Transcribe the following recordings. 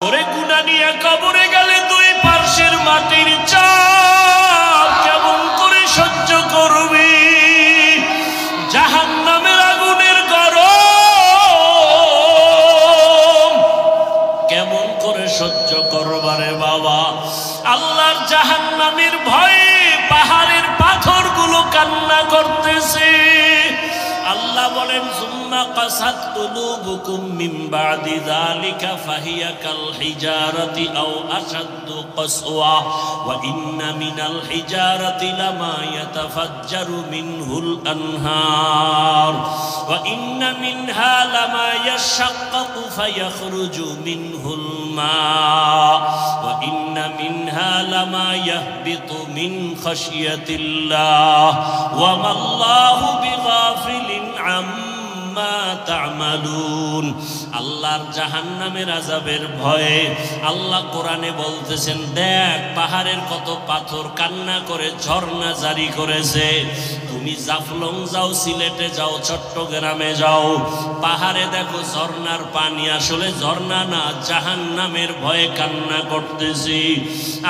ওরে গুনাহ নিয়ে কবরে গেলে দুই পার্শ্বের মাটির চাপ কেমন করে সহ্য করবি? জাহান্নামের আগুনের গরম কেমন করে সহ্য করবারে বাবা? আল্লাহর জাহান্নামের ভয়ে পাহাড়ের পাথরগুলো কান্না করতেছে। আল্লাহ বলেন সুম্মা কাসাত কুলুবুকুম মিন বাদি যালিকা ফাহিয়া কাল হিজারাতি আও আশাদ্দু কাসওয়া ওয়া ইন্না মিনাল হিজারাতি লামা ইয়াতাফাজ্জারু মিনহুল আনহার ওয়া ইন্না মিনহা লামা ইয়াশাক্কাকু ফায়াখরুজু মিনহুল মা ওয়া ইন্না মিনহা লামা ইয়াহবিতু মিন খাশিয়াতিল্লাহ ওয়া মাল্লাহু বিগাফিলিন আম্মা তা'মালুন। আল্লাহর জাহান্নামের আযাবের ভয়ে আল্লাহ কোরআনে বলতেছেন, দেখ পাহাড়ের কত পাথর কান্না করে ঝর্ণা জারি করেছে। তুমি জাফলং যাও, সিলেটে যাও, চট্টগ্রামে যাও, পাহাড়ে দেখো ঝর্ণার পানি আসলে ঝর্ণা না, জাহান্নামের ভয়ে কান্না করতেছি।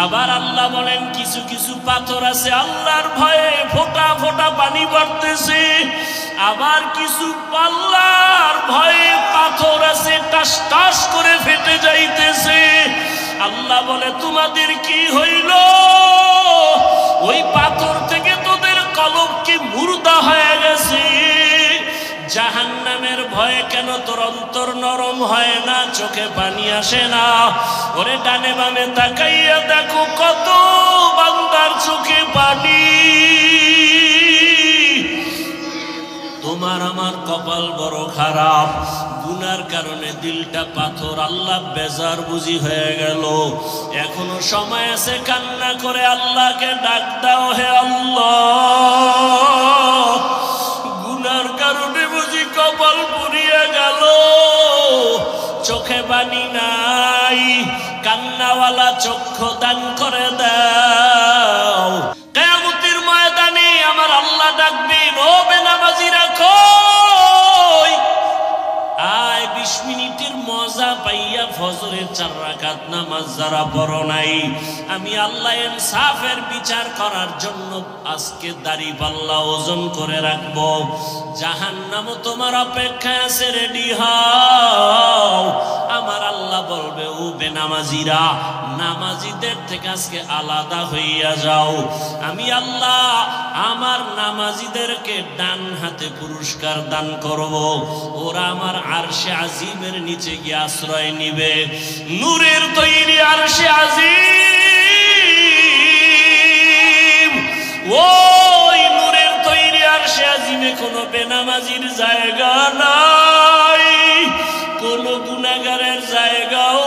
আবার আল্লাহ বলেন কিছু কিছু পাথর আছে আল্লাহর ভয়ে ফোঁটা ফোঁটা পানি পড়তেছে। আবার কিছু আল্লাহর ভয়ে পাথর আছে টাস টাস করে ফেটে যাইতেছে। আল্লাহ বলে তোমাদের কি হইল? ওই পাথর থেকে তোদের কলব কি মুর্দা হয়ে গেছে? জাহান্নামের ভয়ে কেন তোর অন্তর নরম হয় না, চোখে পানি আসে না? ওরে ডানে বামে তাকাইয়া দেখো কত বান্দার চোখে পানি। তোমার আমার কপাল বড় খারাপ, গুনার কারণে দিলটা পাথর। আল্লাহ বেজার বুঝি হয়ে গেল। এখনো সময় আছে, কান্না করে আল্লাহকে ডাক দাও, হে আল্লাহ গুনার কারণে বুঝি কপাল পুড়িয়ে গেল, চোখে পানি নাই, কান্নাওয়ালা চক্ষু দান করে দাও। কিয়ামতের ময়দানে আমার আল্লাহ ডাকবেন, ও বেনামাজিরা কই? আয় 20 মিনিটের মজা পাইয়া ফজরের 4 রাকাত নামাজ যারা পড়ো নাই, আমি আল্লাহ ইনসাফের বিচার করার জন্য আজকে দাড়ি পাল্লা ওজন করে রাখবো। জাহান্নামও তোমার অপেক্ষায় আছে, রেডি হও। আমার আল্লাহ বলবে, ও বেনামাজিরা নামাজিদের থেকে আজকে আলাদা হইয়া যাও। আমি আল্লাহ আমার নামাজিদেরকে ডান হাতে পুরস্কার দান করব। ওরা আমার আরশে আজিমের নিচে গিয়ে আশ্রয় নিবে। নূরের তৈরি আরশে আজিম, ওই নূরের তৈরি আরশে আজিমে কোনো বেনামাজির জায়গা নাই, কোনো গুনাহগারের জায়গাও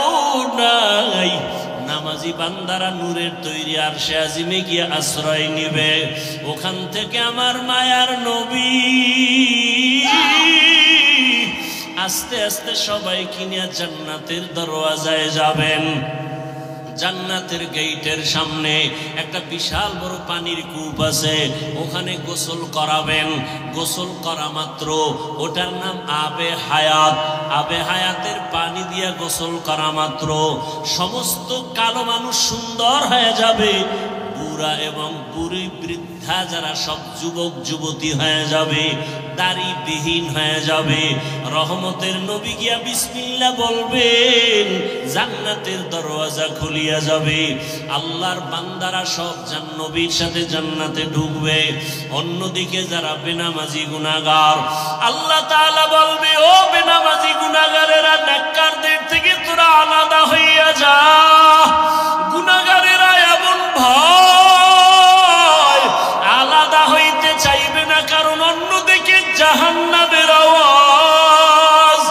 নাই। নামাজি বান্দারা নূরের তৈরি আরশে আজিমে গিয়ে আশ্রয় নিবে। ওখান থেকে আমার মায়ার নবী আস্তে আস্তে সবাই কিনিয়া জান্নাতের দরওয়াজায় যাবেন। জান্নাতের গেটের সামনে একটা বিশাল বড় পানির কূপ আছে, ওখানে গোসল করাবেন। গোসল করা মাত্র ওটার নাম আবে হায়াত। আবে হায়াতের পানি দিয়া গোসল করা মাত্র সমস্ত কালো মানুষ সুন্দর হয়ে যাবে, বুড়া এবং বুড়ি বৃদ্ধা যারা সব যুবক যুবতী হয়ে যাবে, দাড়িবিহীন হয়ে যাবে। রহমতের নবী গিয়া বিসমিল্লাহ বলবেন, জান্নাতের দরওয়াজা খুলিয়া যাবে। আল্লাহর বান্দারা সব নবীর সাথে জান্নাতে ঢুকবে। অন্যদিকে যারা বেনামাজি গুনাহগার, আল্লাহ তাআলা বলবে, ও বেনামাজি গুনাহগারেরা নেককারদের থেকে তোরা আলাদা হইয়া যা। গুনাহগারেরা এমন ভয় আলাদা হইতে চাইবে না, কারণ অন্যদিকে জাহান্নামের আওয়াজ।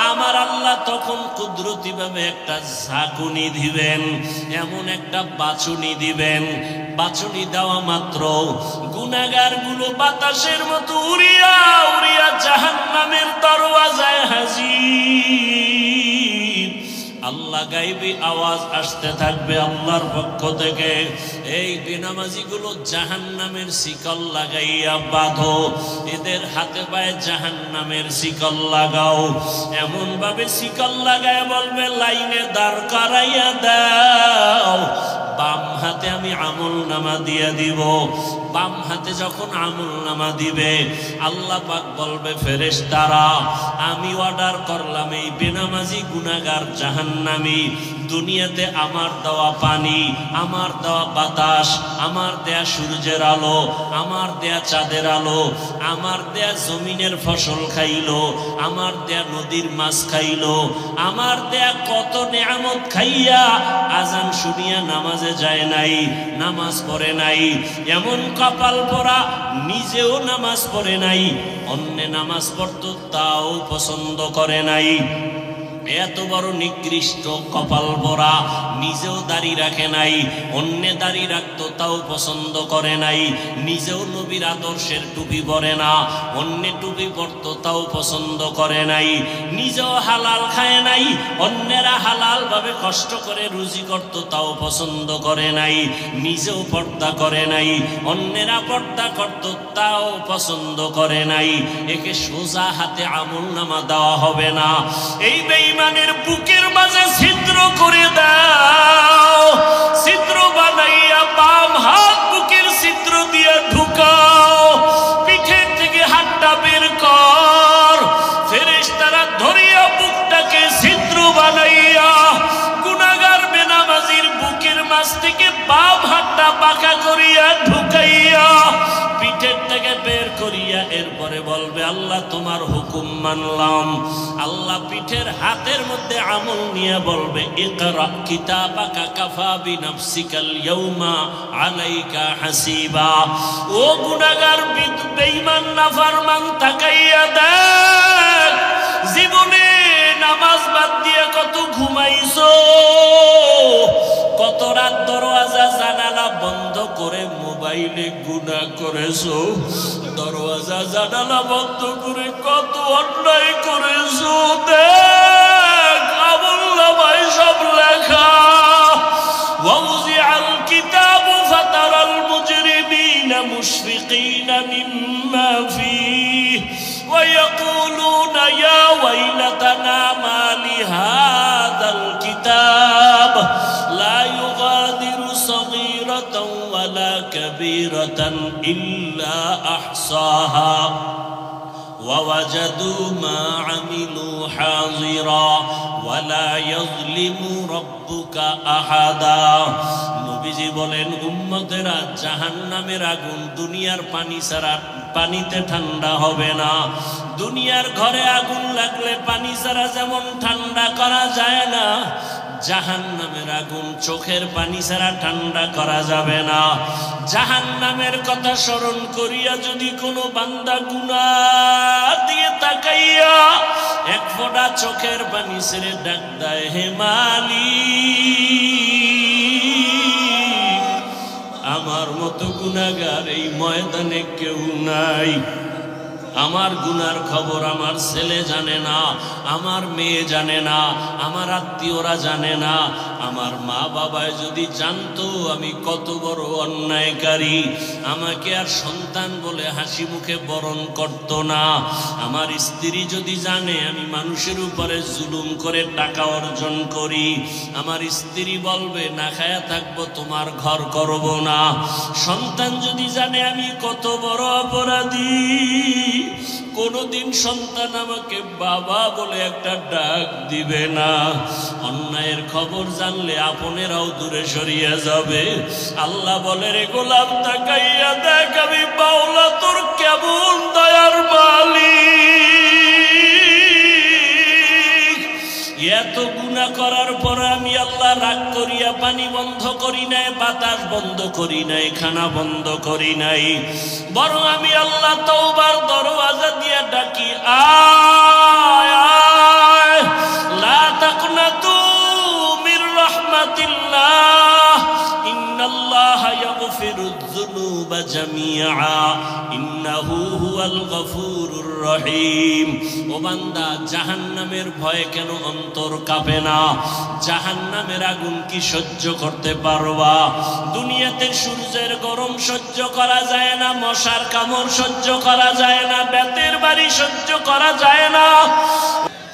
আমার আল্লাহ তখন কুদরতি ভাবে একটা ঝাঁকুনি দিবেন, এমন একটা বাছুনি দিবেন। বাছুনি দেওয়া মাত্র গুনাহগার গুলো বাতাসের মতো উড়িয়া উড়িয়া জাহান্নামের দরওয়াজায় হাজির। আল্লাহ গাইবি আওয়াজ আসতে থাকবে আল্লাহর পক্ষ থেকে, এই বেনামাজিগুলো জাহান্নামের শিকল লাগাইয়া বাঁধো, এদের হাতে পায়ে জাহান্নামের শিকল লাগাও। এমন ভাবে শিকল লাগায় বলবে লাইনে দাঁড় করাইয়া দাও, বাম হাতে আমি আমল নামা দিয়ে দিব। বাম হাতে যখন আমল নামা দিবে আল্লাহ পাক বলবে ফেরেশতারা আমি অর্ডার করলাম এই বেনামাজি গুনাহগার জাহান্নামী দুনিয়াতে আমার দেওয়া পানি, আমার দেওয়া বাতাস, আমার দেয়া সূর্যের আলো, আমার দেয়া চাঁদের আলো, আমার দেয়া জমিনের ফসল খাইলো, আমার দেয়া নদীর মাছ খাইলো, আমার দেয়া কত নেয়ামত খাইয়া আজান শুনিয়া নামাজে যায় নাই, নামাজ পড়ে নাই, এমন কপাল পরা নিজেও নামাজ পড়ে নাই, অন্য নামাজ পড়তো তাও পছন্দ করে নাই। এত বড় নিকৃষ্ট কপাল পরা, নিজেও দাড়ি রাখে নাই, অন্য দাড়ি রাখতো তাও পছন্দ করে নাই, নিজেও নবীর আদর্শের টুপি পরে না, অন্য টুপি পরতো তাও পছন্দ করে নাই, নিজেও হালাল খায় নাই, অন্যেরা হালাল ভাবে কষ্ট করে রুজি করতো তাও পছন্দ করে নাই, নিজেও পর্দা করে নাই, অন্যেরা পর্দা করতো তাও পছন্দ করে নাই। একে সোজা হাতে আমল নামা দেওয়া হবে না। এই বেঈমানের বুকের মাঝে ছিদ্র করে দাও, ছিদ্র বানাইয়া বাম হাত বুকের ছিদ্র দিয়ে ঢুকাও, পিঠের থেকে হাতটা বের কর, ফেরেশতারা ধরিয়া বুকটাকে ছিদ্র বানাইয়া গুনাহগার বেনামাজির বুকের মাঝ থেকে বাম হাতটা পাকা করিয়া ঢুকাইয়া পিঠের থেকে বের করিয়া এরপরে বলবে আল্লাহ তোমার হুকুম মানলাম। আল্লাহ পিঠের হাতের মধ্যে আমল নিয়ে বলবে ইকরা কিতাবাকা কাফা বিনাফসিকাল ইয়াউমা আলাইকা হাসিবা। ও গুনাহগার বেঈমান নাফরমান তাকাইয়া দেখ, জীবনে নামাজ বাদ দিয়ে কত ঘুমাইছো, কত রাত দরওয়াজা জানালা বন্ধ করে মোবাইলে গুনাহ করেছো, দরওয়াজা জানালা বন্ধ করে কত অন্যায় করেছো। দেখ আমলনামায় সব লেখা। ওয়াউজিআল কিতাবু ফাতারাল মুজরিমিনা মুশফিকিনা মিম্মা ফীহি ওয়ায়াকুলুনা ইয়া ওয়াইলাতানা মা লিহাযাল কিতাব লা ইউগাদিরু সগীরাতাও ওয়ালা কাবীরাতান ইল্লা আহসাহা ووجدوا ما عملوا حاضرا ولا يظلم ربك أحدا। নবীজি বলেন উম্মতেরা জাহান্নামের আগুন দুনিয়ার পানি ছাড়া পানিতে ঠান্ডা হবে না। দুনিয়ার ঘরে আগুন লাগলে পানি ছাড়া যেমন ঠান্ডা করা যায় না, জাহান্নামের আগুন চোখের পানি ছাড়া ঠান্ডা করা যাবে না। জাহান্নামের কথা স্মরণ করিয়া যদি কোনো বান্দা গুনাহ দিয়ে তাকাইয়া এক ফোঁটা চোখের পানি ছেড়ে ডাক দেয় হে মালিক, আমার মতো গুনাহগার এই ময়দানে কেউ নাই। আমার গুনার খবর আমার ছেলে জানে না, আমার মেয়ে জানে না, আমার আত্মীয়রা জানে না। আমার মা বাবায় যদি জানতো আমি কত বড় অন্যায়কারী, আমাকে আর সন্তান বলে হাসি মুখে বরণ করত না। আমার স্ত্রী যদি জানে আমি মানুষের উপরে জুলুম করে টাকা অর্জন করি, আমার স্ত্রী বলবে না খায়া থাকবো, তোমার ঘর করব না। সন্তান যদি জানে আমি কত বড় অপরাধী, কোনদিন সন্তান আমাকে বাবা বলে একটা ডাক দিবে না। অন্যায়ের খবর জানলে আপনেরাও দূরে সরিয়ে যাবে। আল্লাহ বলে রে গোলাম তাকাইয়া দেখ আমি বাউলা তোর কেমন দয়ার মালিক। এত গুনাহ করার পরে আমি আল্লাহ রাগ করিয়া পানি বন্ধ করি নাই, বাতাস বন্ধ করি নাই, খানা বন্ধ করি নাই, বরং আমি আল্লাহ তওবার দরওয়াজা দিয়া ডাকি আয় আয় লা তাকনাতু মির রাহমাতিল্লাহ ইন্নাল্লাহা ইয়াগফিরুয الذنوب جميعا إنه هو الغفور الرحيم ও বান্দা জাহান্নামের ভয়ে কেন অন্তর কাঁপে না জাহান্নামের আগুন কি সহ্য করতে পারবা দুনিয়াতে সূর্যের গরম সহ্য করা যায় না মশার কামড় সহ্য করা যায় না বেতের বাড়ি সহ্য করা যায় না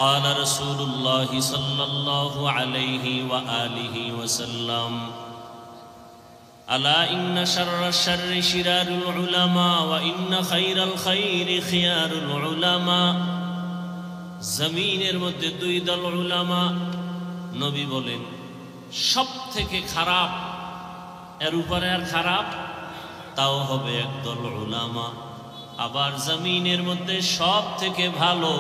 قال رسول الله صلى الله عليه وآله وسلم ألا إن شر الشر شرار العلماء وإن خير الخير خيار العلماء জমিনের মধ্যে দুই দল উলামা নবী বলেন সবথেকে খারাপ এর উপরে আর খারাপ তাও হবে একদল উলামা আবার জমিনের মধ্যে সবথেকে ভালো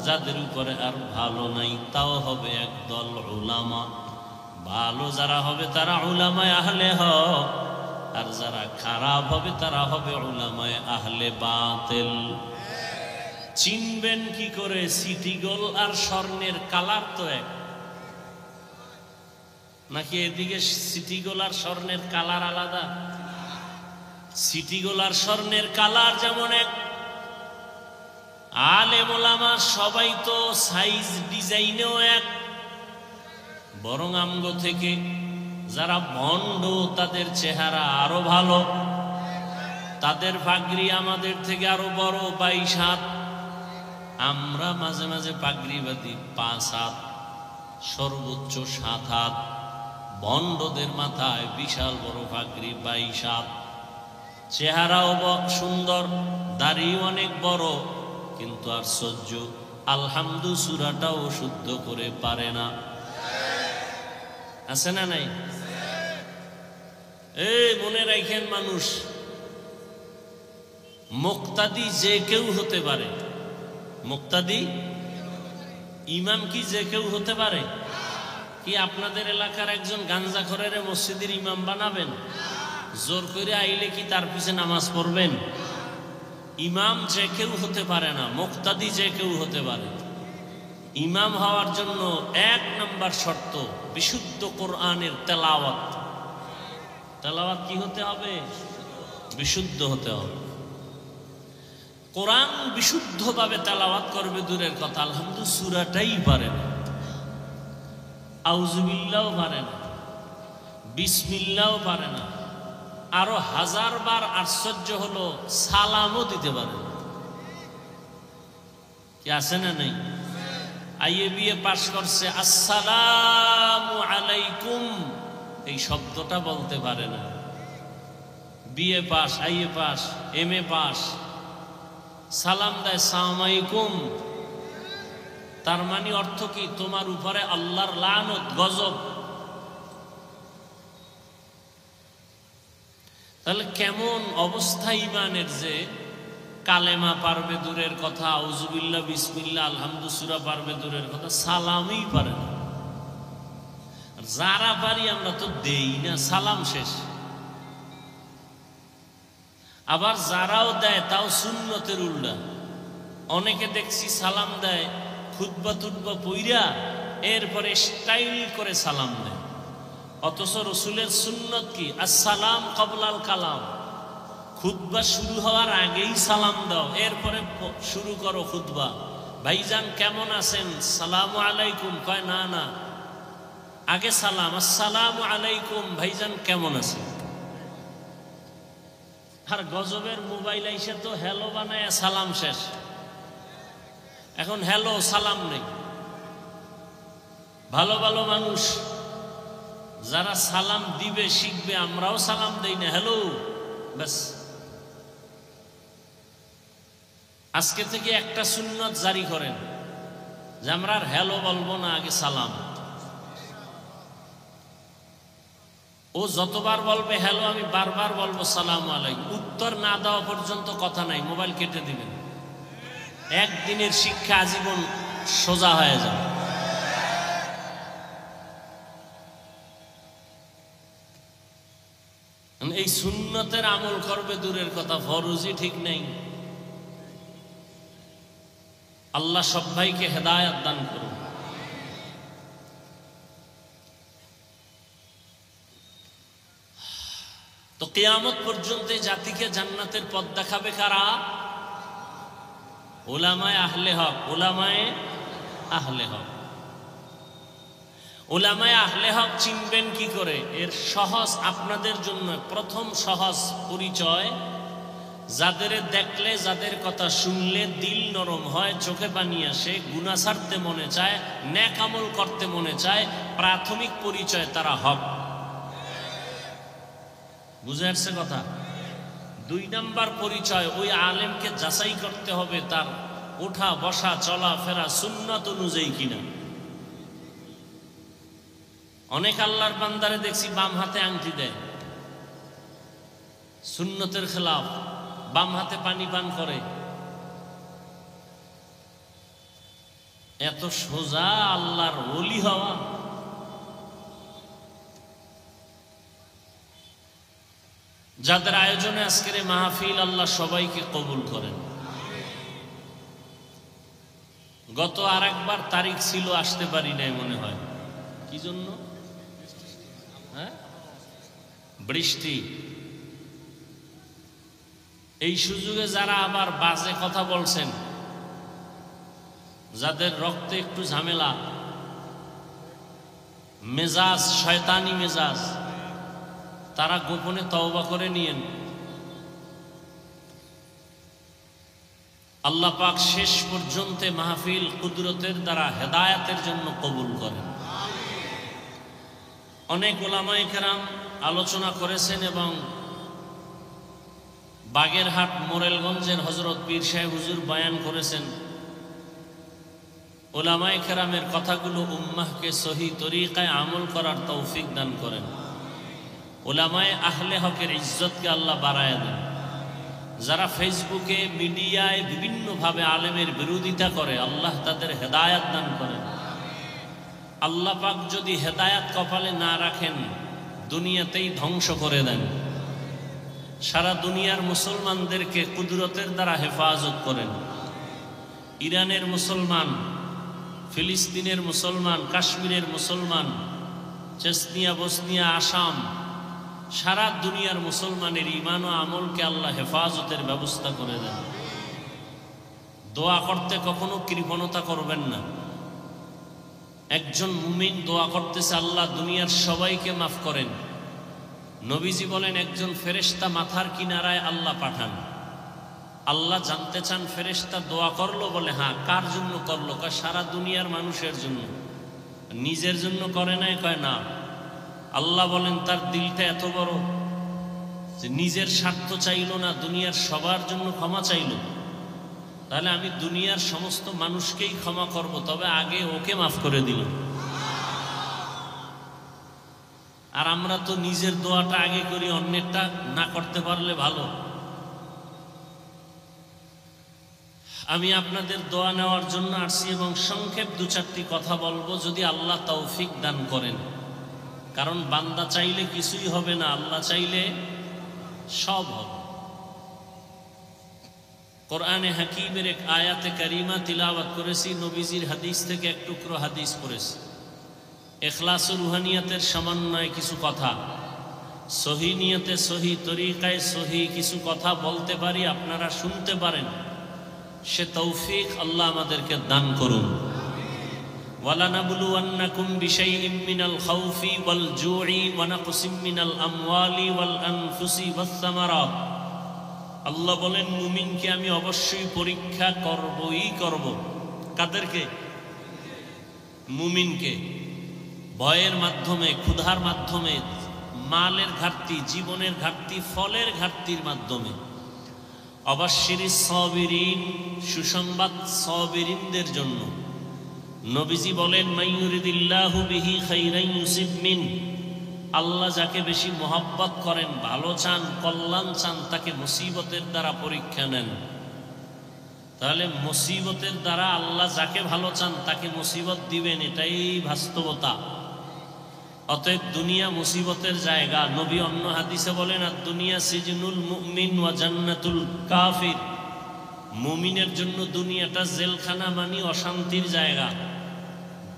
যাদের উপরে আর ভালো নাই তাও হবে একদল উলামা ভালো যারা হবে তারা উলামায়ে আহলে হক আর যারা খারাপ হবে তারা হবে উলামায়ে আহলে বাতিল চিনবেন কি করে সিটি গোল আর স্বর্ণের কালার তো এক নাকি এদিকে সিটি গোল আর স্বর্ণের কালার আলাদা সিটি গোল আর স্বর্ণের কালার যেমন এক আলেম ওলামা সবাই তো সাইজ ডিজাইনেও এক বরং আমগো থেকে যারা ভণ্ড তাদের চেহারা আরো ভালো তাদের পাগড়ি আমাদের থেকে আরো বড় 22 হাত আমরা মাঝে মাঝে পাগড়ি বাঁধি 5 হাত সর্বোচ্চ 7 হাত ভণ্ডদের মাথায় বিশাল বড় পাগড়ি 22 হাত চেহারাও সুন্দর দাড়ি অনেক বড় কিন্তু আর সহ্য আলহামদু সূরাটাও শুদ্ধ করে পারে না আছে না নাই এই মনে রাখেন মানুষ মুক্তাদি যে কেউ হতে পারে মুক্তাদি ইমাম কি যে কেউ হতে পারে কি আপনাদের এলাকার একজন গাঞ্জাখোরের মসজিদের ইমাম বানাবেন জোর করে আইলে কি তার পিছে নামাজ পড়বেন ইমাম যে কেউ হতে পারে না মুক্তাদি যে কেউ হতে পারে ইমাম হওয়ার জন্য 1 নম্বর শর্ত বিশুদ্ধ কোরআনের তেলাওয়াত তেলাওয়াত কি হতে হবে বিশুদ্ধ হতে হবে কোরআন বিশুদ্ধভাবে তেলাওয়াত করবে দূরের কথা আলহামদুলিল্লাহ সূরাটাই পারে না আউযুবিল্লাহও পারে না বিসমিল্লাহও পারে না আরো 1000 বার আশ্চর্য হলো সালামও দিতে পারে না কি আছে না নাই আইএ বিএ পাস করছে আসসালামু আলাইকুম এই শব্দটা বলতে পারে না BA pass IA pass MA pass সালাম দেয় আসসালামু আলাইকুম তার মানে অর্থ কি তোমার উপরে আল্লাহর লানত গজব তাহলে কেমন অবস্থা ইমানের যে কালেমা পারবে দূরের কথা আউযুবিল্লাহ বিসমিল্লাহ আলহামদু সূরা পারবে দূরের কথা সালামই পারে না যারা পারি আমরা তো দেই না সালাম শেষ আবার যারাও দেয় তাও সুন্নতের উল্টা অনেকে দেখছি সালাম দেয় খুতবা টুতবা পইরা এরপরে স্টাইল করে সালাম দেয় অথচ রাসূলের সুন্নত কি আসসালাম ক্বাবলাল কালাম খুতবা শুরু হওয়ার আগেই সালাম দাও এরপরে শুরু করো খুতবা ভাইজান কেমন আছেন সালামু আলাইকুম কয় না না আগে সালাম আসসালামু আলাইকুম ভাইজান কেমন আছেন আর গজবের মোবাইল আইসা তো হ্যালো বানায় সালাম শেষ এখন হ্যালো সালাম নেই ভালো ভালো মানুষ যারা সালাম দিবে শিখবে আমরাও সালাম দেই না হ্যালো বাস আজকে থেকে একটা সুন্নত জারি করেন যে আমরা আর হ্যালো বলবো না আগে সালাম ও যতবার বলবে হ্যালো আমি বারবার বলবো সালাম আলাইকুম উত্তর না দেওয়া পর্যন্ত কথা নাই মোবাইল কেটে দিবেন একদিনের শিক্ষা আজীবন সোজা হয়ে যাবে এই সুন্নতের আমল করবে দূরের কথা ফরজই ঠিক নেই আল্লাহ সব ভাইকে হেদায়েত দান করুন তো কিয়ামত পর্যন্ত জাতিকে জান্নাতের পথ দেখাবে কারা? উলামায়ে আহলে হক। উলামায়ে আহলে হক। উলামায়ে আহলে হক চিনবেন কি করে? এর সহজ আপনাদের জন্য প্রথম সহজ পরিচয়, যাদের দেখলে, যাদের কথা শুনলে দিল নরম হয়, চোখে পানি আসে, গুনাহ ছাড়তে মনে চায়, নেক আমল করতে মনে চায়, প্রাথমিক পরিচয় তারা হক। বুঝে আসছে কথা? 2 নাম্বার পরিচয়, ওই আলেমকে যাচাই করতে হবে তার ওঠা বসা চলাফেরা সুন্নাত অনুযায়ী কিনা। অনেক আল্লাহর বান্দারে দেখছি বাম হাতে আংটি দেয়, সুন্নতের খেলাফ, বাম হাতে পানি পান করে। এত সোজা আল্লাহর ওলি হওয়া? যাদের আয়োজনে আজকের এই মাহফিল, আল্লাহ সবাইকে কবুল করেন। গত আরেকবার তারিখ ছিল, আসতে পারি নাই মনে হয়। কি জন্য? বৃষ্টি। এই সুযোগে যারা আবার বাজে কথা বলছেন, যাদের রক্তে একটু ঝামেলা, মেজাজ শয়তানি মেজাজ, তারা গোপনে তওবা করে নিয়েন। আল্লাহ পাক শেষ পর্যন্ত মাহফিল কুদরতের দ্বারা হেদায়েতের জন্য কবুল করেন। অনেক উলামায়ে কেরাম আলোচনা করেছেন এবং বাগেরহাট মোরেলগঞ্জের হযরত পীর সাহেব হুজুর বয়ান করেছেন। উলামায়ে কেরামের কথাগুলো উম্মাহকে সহি তরিকায় আমল করার তৌফিক দান করেন। উলামায়ে আহলে হকের ইজ্জতকে আল্লাহ বাড়ায় দেন। যারা ফেসবুকে মিডিয়ায় বিভিন্নভাবে আলেমের বিরোধিতা করে, আল্লাহ তাদের হেদায়াত দান করেন। আল্লাহ পাক যদি হেদায়াত কপালে না রাখেন, দুনিয়াতেই ধ্বংস করে দেন। সারা দুনিয়ার মুসলমানদেরকে কুদরতের দ্বারা হেফাজত করেন। ইরানের মুসলমান, ফিলিস্তিনের মুসলমান, কাশ্মীরের মুসলমান, চেচনিয়া, বসনিয়া, আসাম, সারা দুনিয়ার মুসলমানের ঈমান ও আমলকে আল্লাহ হেফাজতের ব্যবস্থা করে দেন। দোয়া করতে কখনো কৃপণতা করবেন না। একজন মুমিন দোয়া করতেছে, আল্লাহ দুনিয়ার সবাইকে মাফ করেন। নবীজি বলেন, একজন ফেরেশতা মাথার কিনারায় আল্লাহ পাঠান। আল্লাহ জানতে চান ফেরেশতা দোয়া করলো, বলে হ্যাঁ। কার জন্য করলো? কয় সারা দুনিয়ার মানুষের জন্য। নিজের জন্য করে নাই? কয় না। আল্লাহ বলেন তার দিলটা এত বড় যে নিজের স্বার্থ চাইল না, দুনিয়ার সবার জন্য ক্ষমা চাইল। তাহলে আমি দুনিয়ার সমস্ত মানুষকেই ক্ষমা করব, তবে আগে ওকে মাফ করে দিল। আর আমরা তো নিজের দোয়াটা আগে করি, অন্যেরটা না করতে পারলে ভালো। আমি আপনাদের দোয়া নেওয়ার জন্য আসছি এবং সংক্ষেপ 2-4টি কথা বলবো, যদি আল্লাহ তৌফিক দান করেন। কারণ বান্দা চাইলে কিছুই হবে না, আল্লাহ চাইলে সব হবে। কোরআনে হাকিমের এক আয়াতে কারিমা তিলাওয়াত করেছি, নবীজির হাদিস থেকে এক টুকরো হাদিস পড়েছি। ইখলাস ও রুহানিয়াতের সমন্বয়ে কিছু কথা, সহি নিয়তে সহি তরিকায় সহি কিছু কথা বলতে পারি, আপনারা শুনতে পারেন, সে তৌফিক আল্লাহ আমাদেরকে দান করুন। وَلَنَبْلُوَنَّكُمْ بِشَيْءٍ مِّنَ الْخَوْفِ وَالْجُوعِ وَنَقْصٍ مِّنَ الْأَمْوَالِ وَالْأَنفُسِ وَالثَّمَرَاتِ। আল্লাহ বলেন, মুমিনকে আমি অবশ্যই পরীক্ষা করবই করব। কাদেরকে? মুমিনকে। ভয়ের মাধ্যমে, ক্ষুধার মাধ্যমে, মালের ঘাটতি, জীবনের ঘাটতি, ফলের ঘাটতির মাধ্যমে। অবাশশিরিস সাবিরিন, সুসংবাদ সাবিরিনদের জন্য। নবীজি বলেন, মাইয়ুরিদিল্লাহু বিহি খাইরান ইউসিব মিন। আল্লাহ যাকে বেশি মহব্বত করেন, ভালো চান, কল্যাণ চান, তাকে মুসিবতের দ্বারা পরীক্ষা নেন। তাহলে মুসিবতের দ্বারা আল্লাহ যাকে ভালো চান তাকে মুসিবত দিবেন, এটাই বাস্তবতা। অতএব দুনিয়া মুসিবতের জায়গা। নবী অন্য হাদিসে বলেন, আর দুনিয়া সিজনুল মুমিন ওয়া জান্নাতুল কাফির। মুমিনের জন্য দুনিয়াটা জেলখানা, মানে অশান্তির জায়গা।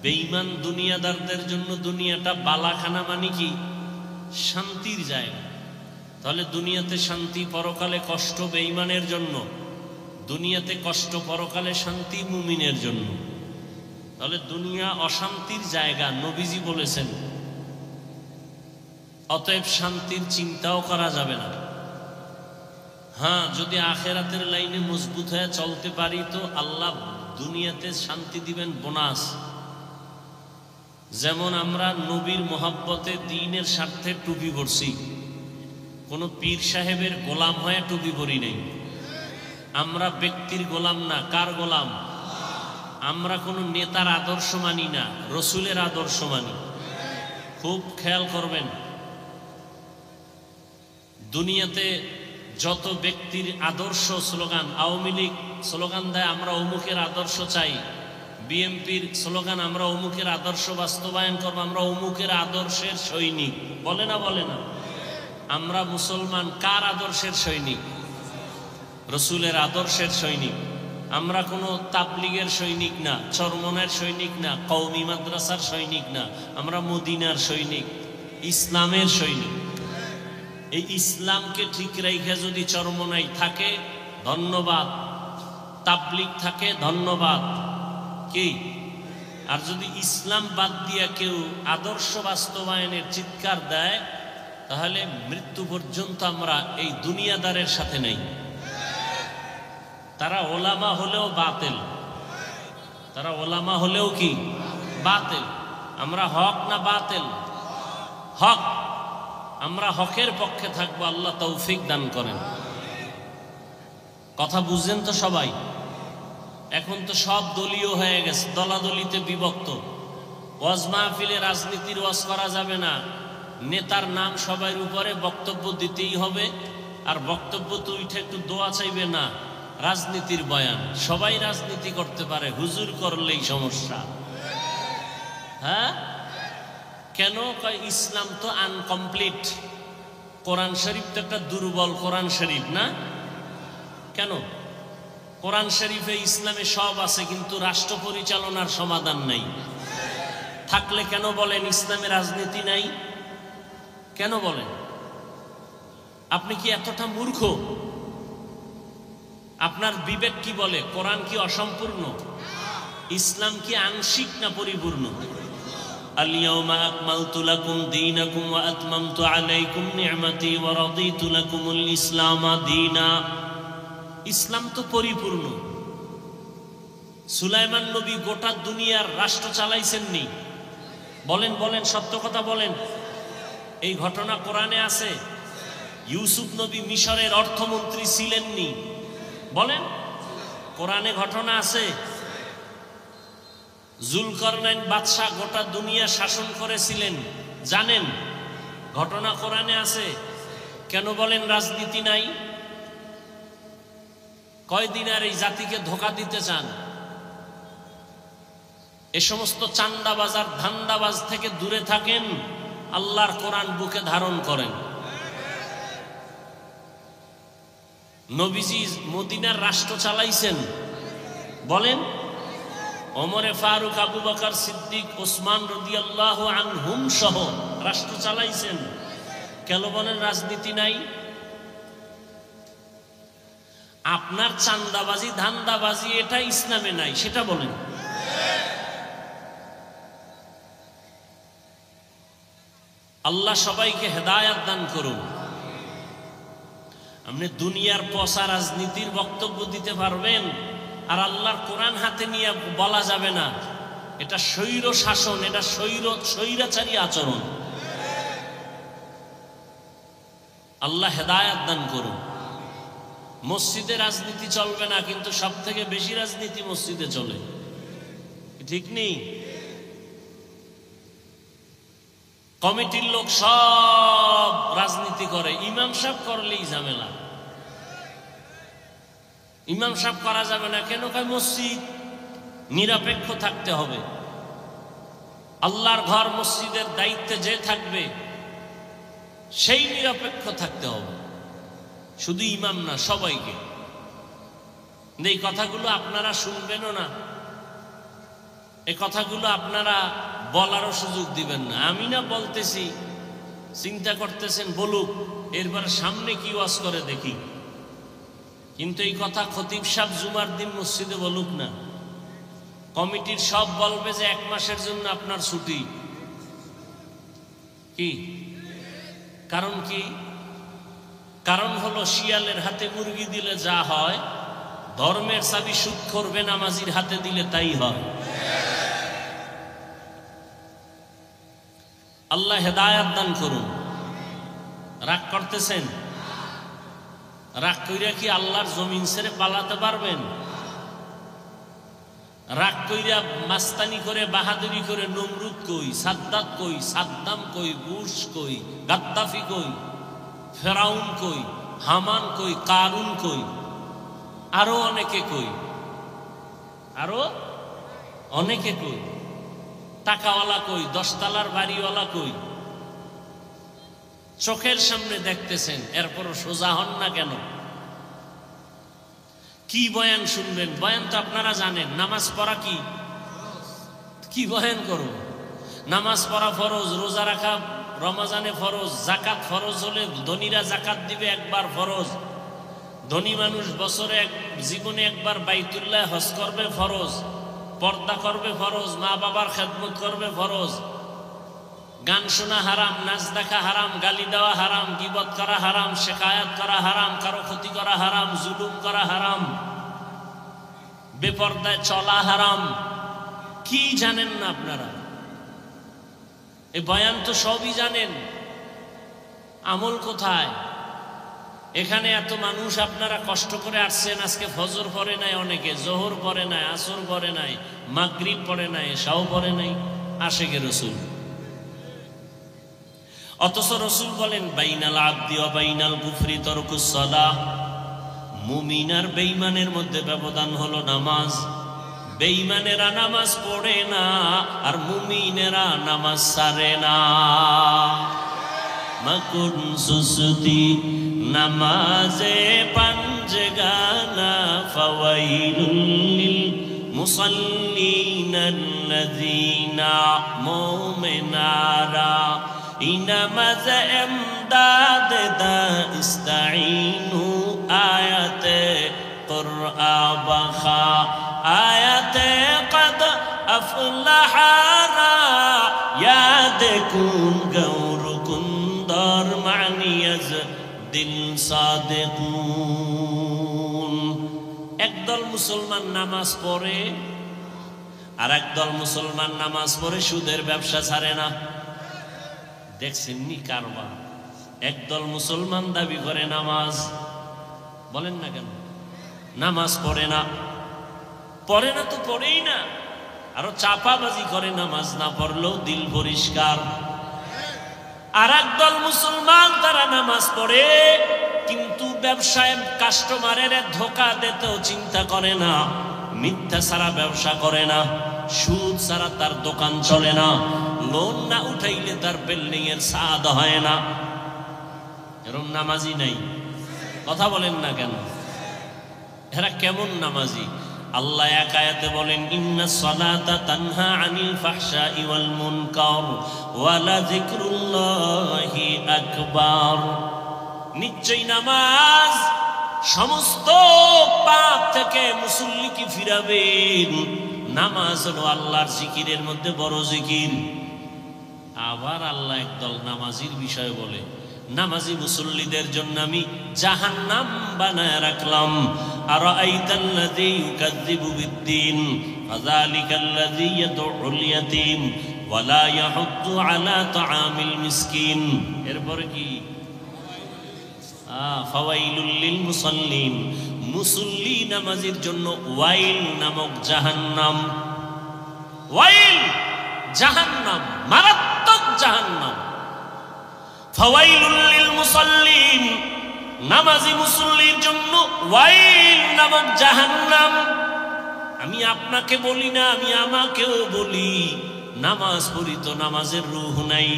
বেঈমান দুনিয়াদারদের জন্য দুনিয়াটা বালাখানা, মানে কি শান্তির জায়গা। তাহলে দুনিয়াতে শান্তি, পরকালে কষ্ট বেঈমানের জন্য, দুনিয়াতে কষ্ট, পরকালে শান্তি মুমিনের জন্য। তাহলে দুনিয়া অশান্তির জায়গা, নবীজি বলেছেন। অতএব শান্তির চিন্তাও করা যাবে না। হ্যাঁ, যদি আখেরাতের লাইনে মজবুত হয়ে চলতে পারি তো আল্লাহ দুনিয়াতে শান্তি দিবেন বোনাস। যেমন আমরা নবীর মোহাব্বতে দ্বীনের স্বার্থে টুপি পরছি, কোনো পীর সাহেবের গোলাম হয়ে টুপি পরি নেই। আমরা ব্যক্তির গোলাম না, কার গোলাম? আমরা কোনো নেতার আদর্শ মানি না, রসুলের আদর্শ মানি। খুব খেয়াল করবেন, দুনিয়াতে যত ব্যক্তির আদর্শ স্লোগান, আওয়ামী লীগ স্লোগান দেয় আমরা অমুকের আদর্শ চাই, বিএনপির স্লোগান আমরা অমুকের আদর্শ বাস্তবায়ন করবো, আমরা অমুকের আদর্শের সৈনিক, বলে না? বলে না? আমরা মুসলমান কার আদর্শের সৈনিক? রসুলের আদর্শের সৈনিক। আমরা কোনো তাবলিগের সৈনিক না, চরমনের সৈনিক না, কওমি মাদ্রাসার সৈনিক না, আমরা মদিনার সৈনিক, ইসলামের সৈনিক। এই ইসলামকে ঠিক রেখে যদি চরমনাই থাকে ধন্যবাদ, তাবলিগ থাকে ধন্যবাদ, কি? আর যদি ইসলাম বাদ দিয়া কেউ আদর্শ বাস্তবায়নের চিৎকার দেয় তাহলে মৃত্যু পর্যন্ত আমরা এই দুনিয়াদারের সাথে নেই। তারা ওলামা হলেও বাতিল, তারা ওলামা হলেও কি বাতিল। আমরা হক না বাতিল? হক। আমরা হকের পক্ষে থাকবো, আল্লাহ তৌফিক দান করেন। কথা বুঝছেন তো সবাই? এখন তো সব দলীয় হয়ে গেছে, দলাদলিতে বিভক্ত। ওয়াজ মাহফিলে রাজনীতির ওয়াজ করা যাবে না, নেতার নাম সবার উপরে বক্তব্য দিতেই হবে, আর বক্তব্য তো উঠে একটু দোয়া চাইবে না, রাজনীতির বয়ান। সবাই রাজনীতি করতে পারে, হুজুর করলেই সমস্যা। হ্যাঁ, কেন? কয় ইসলাম তো আনকমপ্লিট, কোরআন শরীফ তো একটা দুর্বল কোরআন শরীফ না? কেন? কোরআন শরীফে ইসলামে সব আছে, কিন্তু রাষ্ট্র পরিচালনার সমাধান নাই। থাকলে কেন বলেন ইসলামে রাজনীতি নাই? কেন বলেন? আপনি কি এতটা মূর্খ? আপনার বিবেক কি বলে? কোরআন কি অসম্পূর্ণ? ইসলাম কি আংশিক না পরিপূর্ণ? আল-ইয়াওমা আকমালতু লাকুম দীনাকুম ওয়া আতমামতু আলাইকুম নি'মাতি ওয়া রাদিতু লাকুমুল ইসলামা দীনা। ইসলাম তো পরিপূর্ণ। সুলাইমান নবী গোটা দুনিয়ার রাষ্ট্র চালাইছেননি? বলেন বলেন, সত্য কথা বলেন। এই ঘটনা কোরআনে আছে। ইউসুফ নবী মিশরের অর্থমন্ত্রী ছিলেননি? বলেন, কোরআনে ঘটনা আছে। জুলকারনাইন বাদশাহ গোটা দুনিয়া শাসন করেছিলেন, জানেন? ঘটনা কোরআনে আছে। কেন বলেন রাজনীতি নাই? কয়দিন আর এই জাতিকে ধোঁকা দিতে চান? এ সমস্ত চান্দাবাজ আর ধান্দাবাজ থেকে দূরে থাকেন, আল্লাহর কোরআন বুকে ধারণ করেন। নবীজি মদিনার রাষ্ট্র চালাইছেন? বলেন। ওমরে ফারুক, আবু বকর সিদ্দিক, ওসমান রাদিয়াল্লাহু আনহুম সহ রাষ্ট্র চালাইছেন। কেন বলেন রাজনীতি নাই? আপনার চান্দাবাজি ধান্দাবাজি এটা ইসলামে নাই, সেটা বলেন। আল্লাহ সবাইকে হেদায়াত দান করুন। আপনি দুনিয়ার পচা রাজনীতির বক্তব্য দিতে পারবেন, আর আল্লাহর কোরআন হাতে নিয়ে বলা যাবে না এটা স্বৈর শাসন, এটা স্বৈরাচারী আচরণ। আল্লাহ হেদায়াত দান করুন। মসজিদে রাজনীতি চলবে না, কিন্তু সব থেকে বেশি রাজনীতি মসজিদে চলে, ঠিক নেই? কমিটির লোক সব রাজনীতি করে, ইমাম সাহেব করলেই ঝামেলা। ইমাম সাহেব করা যাবে না কেন? কয় মসজিদ নিরপেক্ষ থাকতে হবে। আল্লাহর ঘর মসজিদের দায়িত্বে যে থাকবে সেই নিরপেক্ষ থাকতে হবে, শুধু ইমাম না, সবাইকে। এই কথাগুলো আপনারা শুনবেনও না, এই কথাগুলো আপনারা বলারও সুযোগ দিবেন না। আমি না বলতেছি, চিন্তা করতেছেন বলুক, এরপর সামনে কি ওয়াজ করে দেখি। কিন্তু এই কথা খতিব সাহেব জুমার দিন মসজিদে বলুক না, কমিটির সব বলবে যে 1 মাসের জন্য আপনার ছুটি। কি কারণ? কি কারণ? হলো শিয়ালের হাতে মুরগি দিলে যা হয়, ধর্মের চাবি সুদখোর বেনামাজির হাতে দিলে তাই হয়। আল্লাহ হেদায়াত দান করুন। রাগ করতেছেন? রাগ কইরা কি আল্লাহর জমিন ছেড়ে পালাতে পারবেন? রাগ কইরা মাস্তানি করে বাহাদুরি করে নমরুদ কই, সাদ্দাত কই, সাদ্দাম কই, বুশ কই, গাদ্দাফি কই, ফেরাউন কই, হামান কই, কারুন কই, আরো অনেকে কই, আরো অনেকে কই, টাকাওয়ালা কই, 10 তলার বাড়িওয়ালা কই, চোখের সামনে দেখতেছেন, এরপরও সোজা হন না কেন? কি বয়ান শুনবেন? বয়ান তো আপনারা জানেন। নামাজ পড়া কি বয়ান করব? নামাজ পড়া ফরজ, রোজা রাখা রমজানে ফরজ, জাকাত ফরজ হলে ধনীরা জাকাত দিবে একবার ফরজ, ধনী মানুষ বছরে জীবনে একবার বাইতুল্লাহ হজ করবে ফরজ, পর্দা করবে ফরজ, মা বাবার খেদমত করবে ফরজ, গান শোনা হারাম, নাচ দেখা হারাম, গালি দেওয়া হারাম, গীবত করা হারাম, শেকায়াত করা হারাম, কারো ক্ষতি করা হারাম, জুলুম করা হারাম, বেপর্দায় চলা হারাম। কি জানেন না আপনারা? এই বয়ান তো সবই জানেন, আমল কোথায়? এখানে এত মানুষ আপনারা কষ্ট করে আসছেন, আজকে ফজর পড়ে নাই, অনেকে জোহর পড়ে নাই, আসর পড়ে নাই, মাগরিব পড়ে নাই, এশাও পড়ে নাই, আশেকে রসুল। অথচ রসুল বলেন বাইনাল আবদি ওয়া বাইনাল কুফরি তারকুস সালাহ, মুমিন আর বেঈমানের মধ্যে ব্যবধান হলো নামাজ। বেঈমানেরা নামাজ পড়ে না, আর মুমিনেরা নামাজ ছাড়ে না। মাকুন সুসতি নামাজে পাঞ্জগানা, ফাওয়াইলুল লিল মুসাল্লিনাল্লাযীনা মুমিনারা, ইনামাজ এমদাদ দা ইস্তাঈনু, আয়াতে কুরআ বাখা, আয়াতে কদ আফলাহারা, ইয়াদ কুন গৌর কুন্দর মানিয়াজ দিল সাদিকুন। একদল মুসলমান নামাজ পড়ে, আর একদল মুসলমান নামাজ পড়ে সুদের ব্যবসা ছাড়ে না। দেখছেন নি কারবার? একদল মুসলমান দাবি করে নামাজ, বলেন না কেন? নামাজ পড়ে না, পড়ে না তো পড়েই না, আরো চাপাবাজি করে নামাজ না পড়লেও দিল পরিষ্কার। আর একদল মুসলমান তারা নামাজ পড়ে, কিন্তু ব্যবসায় কাস্টমারের ধোকা দিতেও চিন্তা করে না, মিথ্যা ছাড়া ব্যবসা করে না, সুদ ছাড়া তার দোকান চলে না, লোন না উঠাইলে তার বিল্ডিং এর ছাদ হয় না। এরকম নামাজি নাই, কথা বলেন না কেন? এরা কেমন নামাজি? আল্লাহ এক আয়াতে বলেন ইন্নাস সালাতা তানহা আনিল ফাহশাই ওয়াল মুনকার ওয়া লাযিকরুল্লাহি আকবার। নিশ্চয়ই নামাজ সমস্ত পাপ থেকে মুসল্লিকে ফিরাবেন। নামাজ হলো আল্লাহর জিকিরের মধ্যে বড় জিকির। আবার আল্লাহ একদল নামাজির বিষয় বলে, নামাজি মুসল্লিদের জন্য আমি জাহান্নাম বানায় রাখলাম। আরাআইতাল্লাযী ইউকাযযিবু বিদ্দীন ফাযালিকাল্লাযী ইয়াদউল ইয়াতীম ওয়া লা ইয়াহুদ্দু আলা তাআমিল মিসকিন। এরপর কি? ফাওয়াইলুল লিল মুসাল্লিন, মুসল্লি নামাজির জন্য ওয়াইল নামক জাহান্নাম। ওয়াইল জাহান্নাম, মারাত্মক জাহান্নাম। ফাওয়াইলুল লিল মুসাল্লিন, নামাজি মুসল্লির জন্য ওয়াইল নামক জাহান্নাম। আমি আপনাকে বলি না, আমি আমাকেও বলি, নামাজ পড়ি তো নামাজের রূহ নাই।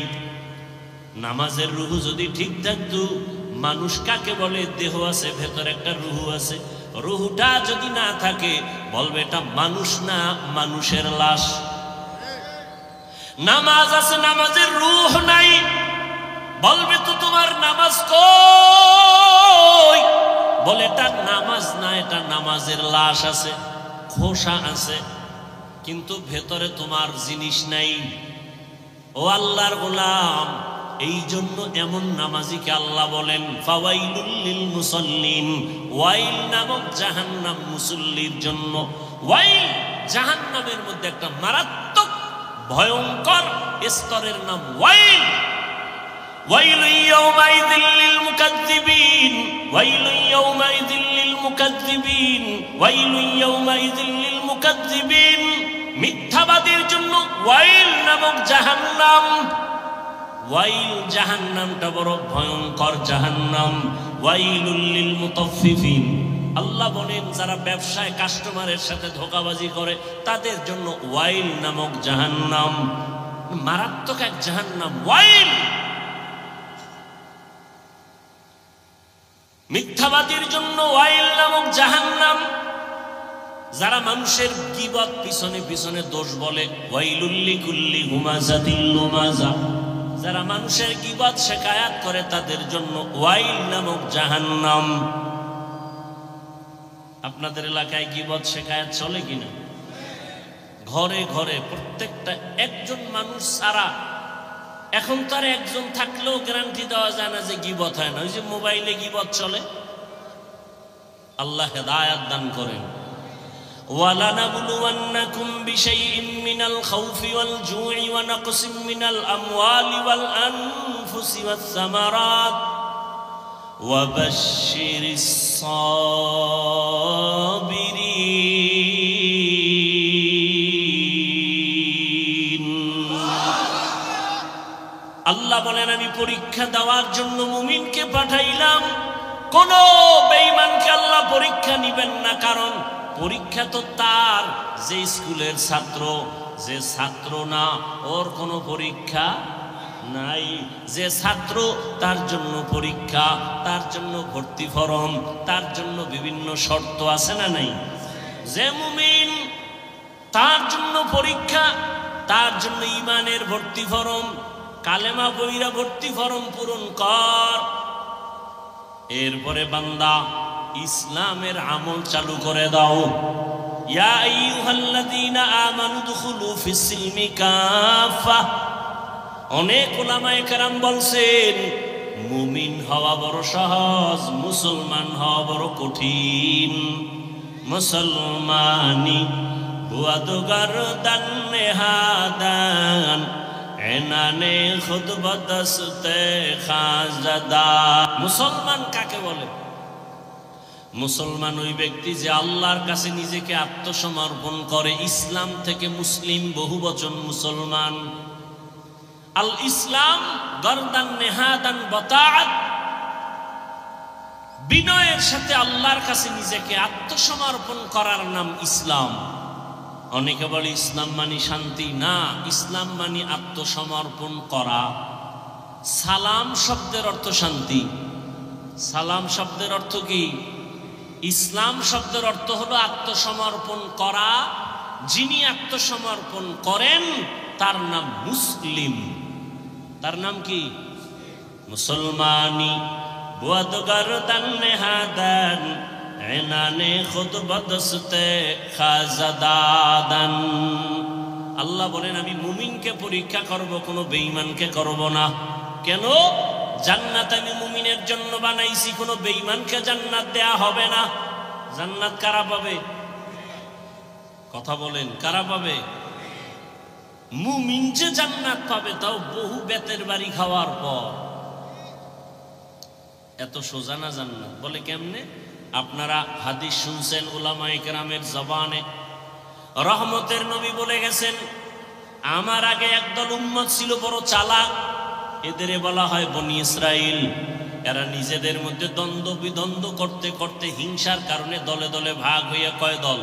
নামাজের রূহ যদি ঠিক থাকতো, মানুষ কাকে বলে? দেহ আছে, ভেতরে একটা রূহ আছে। রূহটা যদি না থাকে, বলবে এটা মানুষ না, মানুষের লাশ। নামাজ আছে, নামাজের রূহ নাই। বলবে তো তোমার নামাজ কই? বলে এটা নামাজ না, এটা নামাজের লাশ আছে, খোসা আছে, কিন্তু ভেতরে তোমার জিনিস নাই। ও আল্লাহর গোলাম, এই জন্য এমন নামাজিকে আল্লাহ বলেন ফাওয়াইলুল লিল মুসাল্লিন, ওয়াইল নামক জাহান্নাম মুসল্লির জন্য। ওয়াইল জাহান্নামের মধ্যে একটা মারাত্মক ভয়ঙ্কর স্তরের নাম ওয়াইল। ওয়াইলুন ইয়াওমাইযিল লিল মুকাজ্জিবিন, ওয়াইলুন ইয়াওমাইযিল লিল মুকাজ্জিবিন, ওয়াইলুন ইয়াওমাইযিল লিল মুকাজ্জিবিন। মিথ্যাবাদীর জন্য ওয়াইল নামক জাহান্নাম। ওয়াইল জাহান্নামটা বড় ভয়ঙ্কর জাহান্নাম। ওয়াইলুল লিল মুতাফফিফিন, আল্লাহ বলেন যারা ব্যবসায় কাস্টমারের সাথে ধোঁকাবাজি করে তাদের জন্য ওয়াইল নামক জাহান্নাম। মারাত্মক এক জাহান্নাম ওয়াইল। মিথ্যাবাদীর জন্য ওয়াইল নামক জাহান্নাম। যারা মানুষের গীবত পিছনে পিছনে দোষ বলে, ওয়াইলুল লিকুল্লি হুমাযাতিল লুমাযা, যারা মানুষের গীবত শিকায়াত করে তাদের জন্য ওয়াইল নামক জাহান্নাম। আপনাদের এলাকায় গীবত শিকায়াত চলে কিনা? ঘরে ঘরে প্রত্যেকটা একজন মানুষ ছাড়া, এখন তার একজন থাকলেও গ্যারান্টি দেওয়া যায় না যে গীবত হয় না। ওই যে মোবাইলে গীবত চলে। আল্লাহ হেদায়েত দান করেন। وَلَنَبْلُوَنَّكُمْ بِشَيْءٍ مِّنَ الْخَوْفِ وَالْجُوعِ وَنَقْصٍ مِّنَ الْأَمْوَالِ وَالْأَنفُسِ وَالثَّمَرَاتِ وَبَشِّرِ الصَّابِرِينَ। আল্লাহ বলেন আমি পরীক্ষা দেওয়ার জন্য মুমিনকে পাঠাইলাম, কোন বেঈমানকে আল্লাহ পরীক্ষা নিবেন না। কারণ পরীক্ষা তো তার যে স্কুলের ছাত্র, যে ছাত্র না ওর কোনো পরীক্ষা নাই। যে ছাত্র তার জন্য পরীক্ষা, তার জন্য ভর্তি ফরম, তার জন্য বিভিন্ন শর্ত আছে না নাই? যে মুমিন তার জন্য পরীক্ষা, তার জন্য ঈমানের ভর্তি ফরম, কালেমা বইরা ভর্তি ফরম পূরণ কর। এরপরে বান্দা ইসলামের আমল চালু করে দাও। ইয়া আইয়ুহাল্লাযীনা আমানু দুখুলু ফিস-সিলমি কাফা। অনেক উলামায়ে কেরাম বলছেন মুমিন হওয়া বড় সহজ, মুসলমান হওয়া বড় কঠিন। মুসলমানি বুয়াদগার দান নেহাদান এনানে খুদ বদস্তে খাজাদা। মুসলমান কাকে বলে? মুসলমান ওই ব্যক্তি যে আল্লাহর কাছে নিজেকে আত্মসমর্পণ করে। ইসলাম থেকে মুসলিম বহুবচন মুসলমান। আল ইসলাম গরদান নেহাদান বতাআত, বিনয়ের সাথে আল্লাহর কাছে নিজেকে আত্মসমর্পণ করার নাম ইসলাম। অনেকে বলে ইসলাম মানি শান্তি। না, ইসলাম মানি আত্মসমর্পণ করা। সালাম শব্দের অর্থ শান্তি। সালাম শব্দের অর্থ কি? ইসলাম শব্দের অর্থ হলো আত্মসমর্পণ করা। যিনি আত্মসমর্পণ করেন তার নাম মুসলিম। তার নাম কি? মুসলমানি বুয়াদগার দান নেহাদান এনানে খুদ বদস্তে খাজাদাদান। আল্লাহ বলেন আমি মুমিনকে পরীক্ষা করব, কোনো বেঈমানকে করব না। কেন? জান্নাত আমি মুমিনের জন্য বানাইছি, কোনো বেঈমানকে জান্নাত দেয়া হবে না। জান্নাত কারা পাবে? কথা বলেন, কারা পাবে? মুমিন যে জান্নাত পাবে তাও বহু বেতের বাড়ি খাওয়ার পর। এত সোজা না জান্নাত। বলে কেমনে? আপনারা হাদিস শুনছেন উলামায়ে কেরামের জবানে। রহমতের নবী বলে গেছেন আমার আগে একদল উম্মত ছিল বড় চালাক, এদের বলা হয় বনি ইসরাইল। এরা নিজেদের মধ্যে দ্বন্দ্ব বিদ্বন্দ্ব করতে করতে হিংসার কারণে দলে দলে ভাগ হইয়া কয় দল?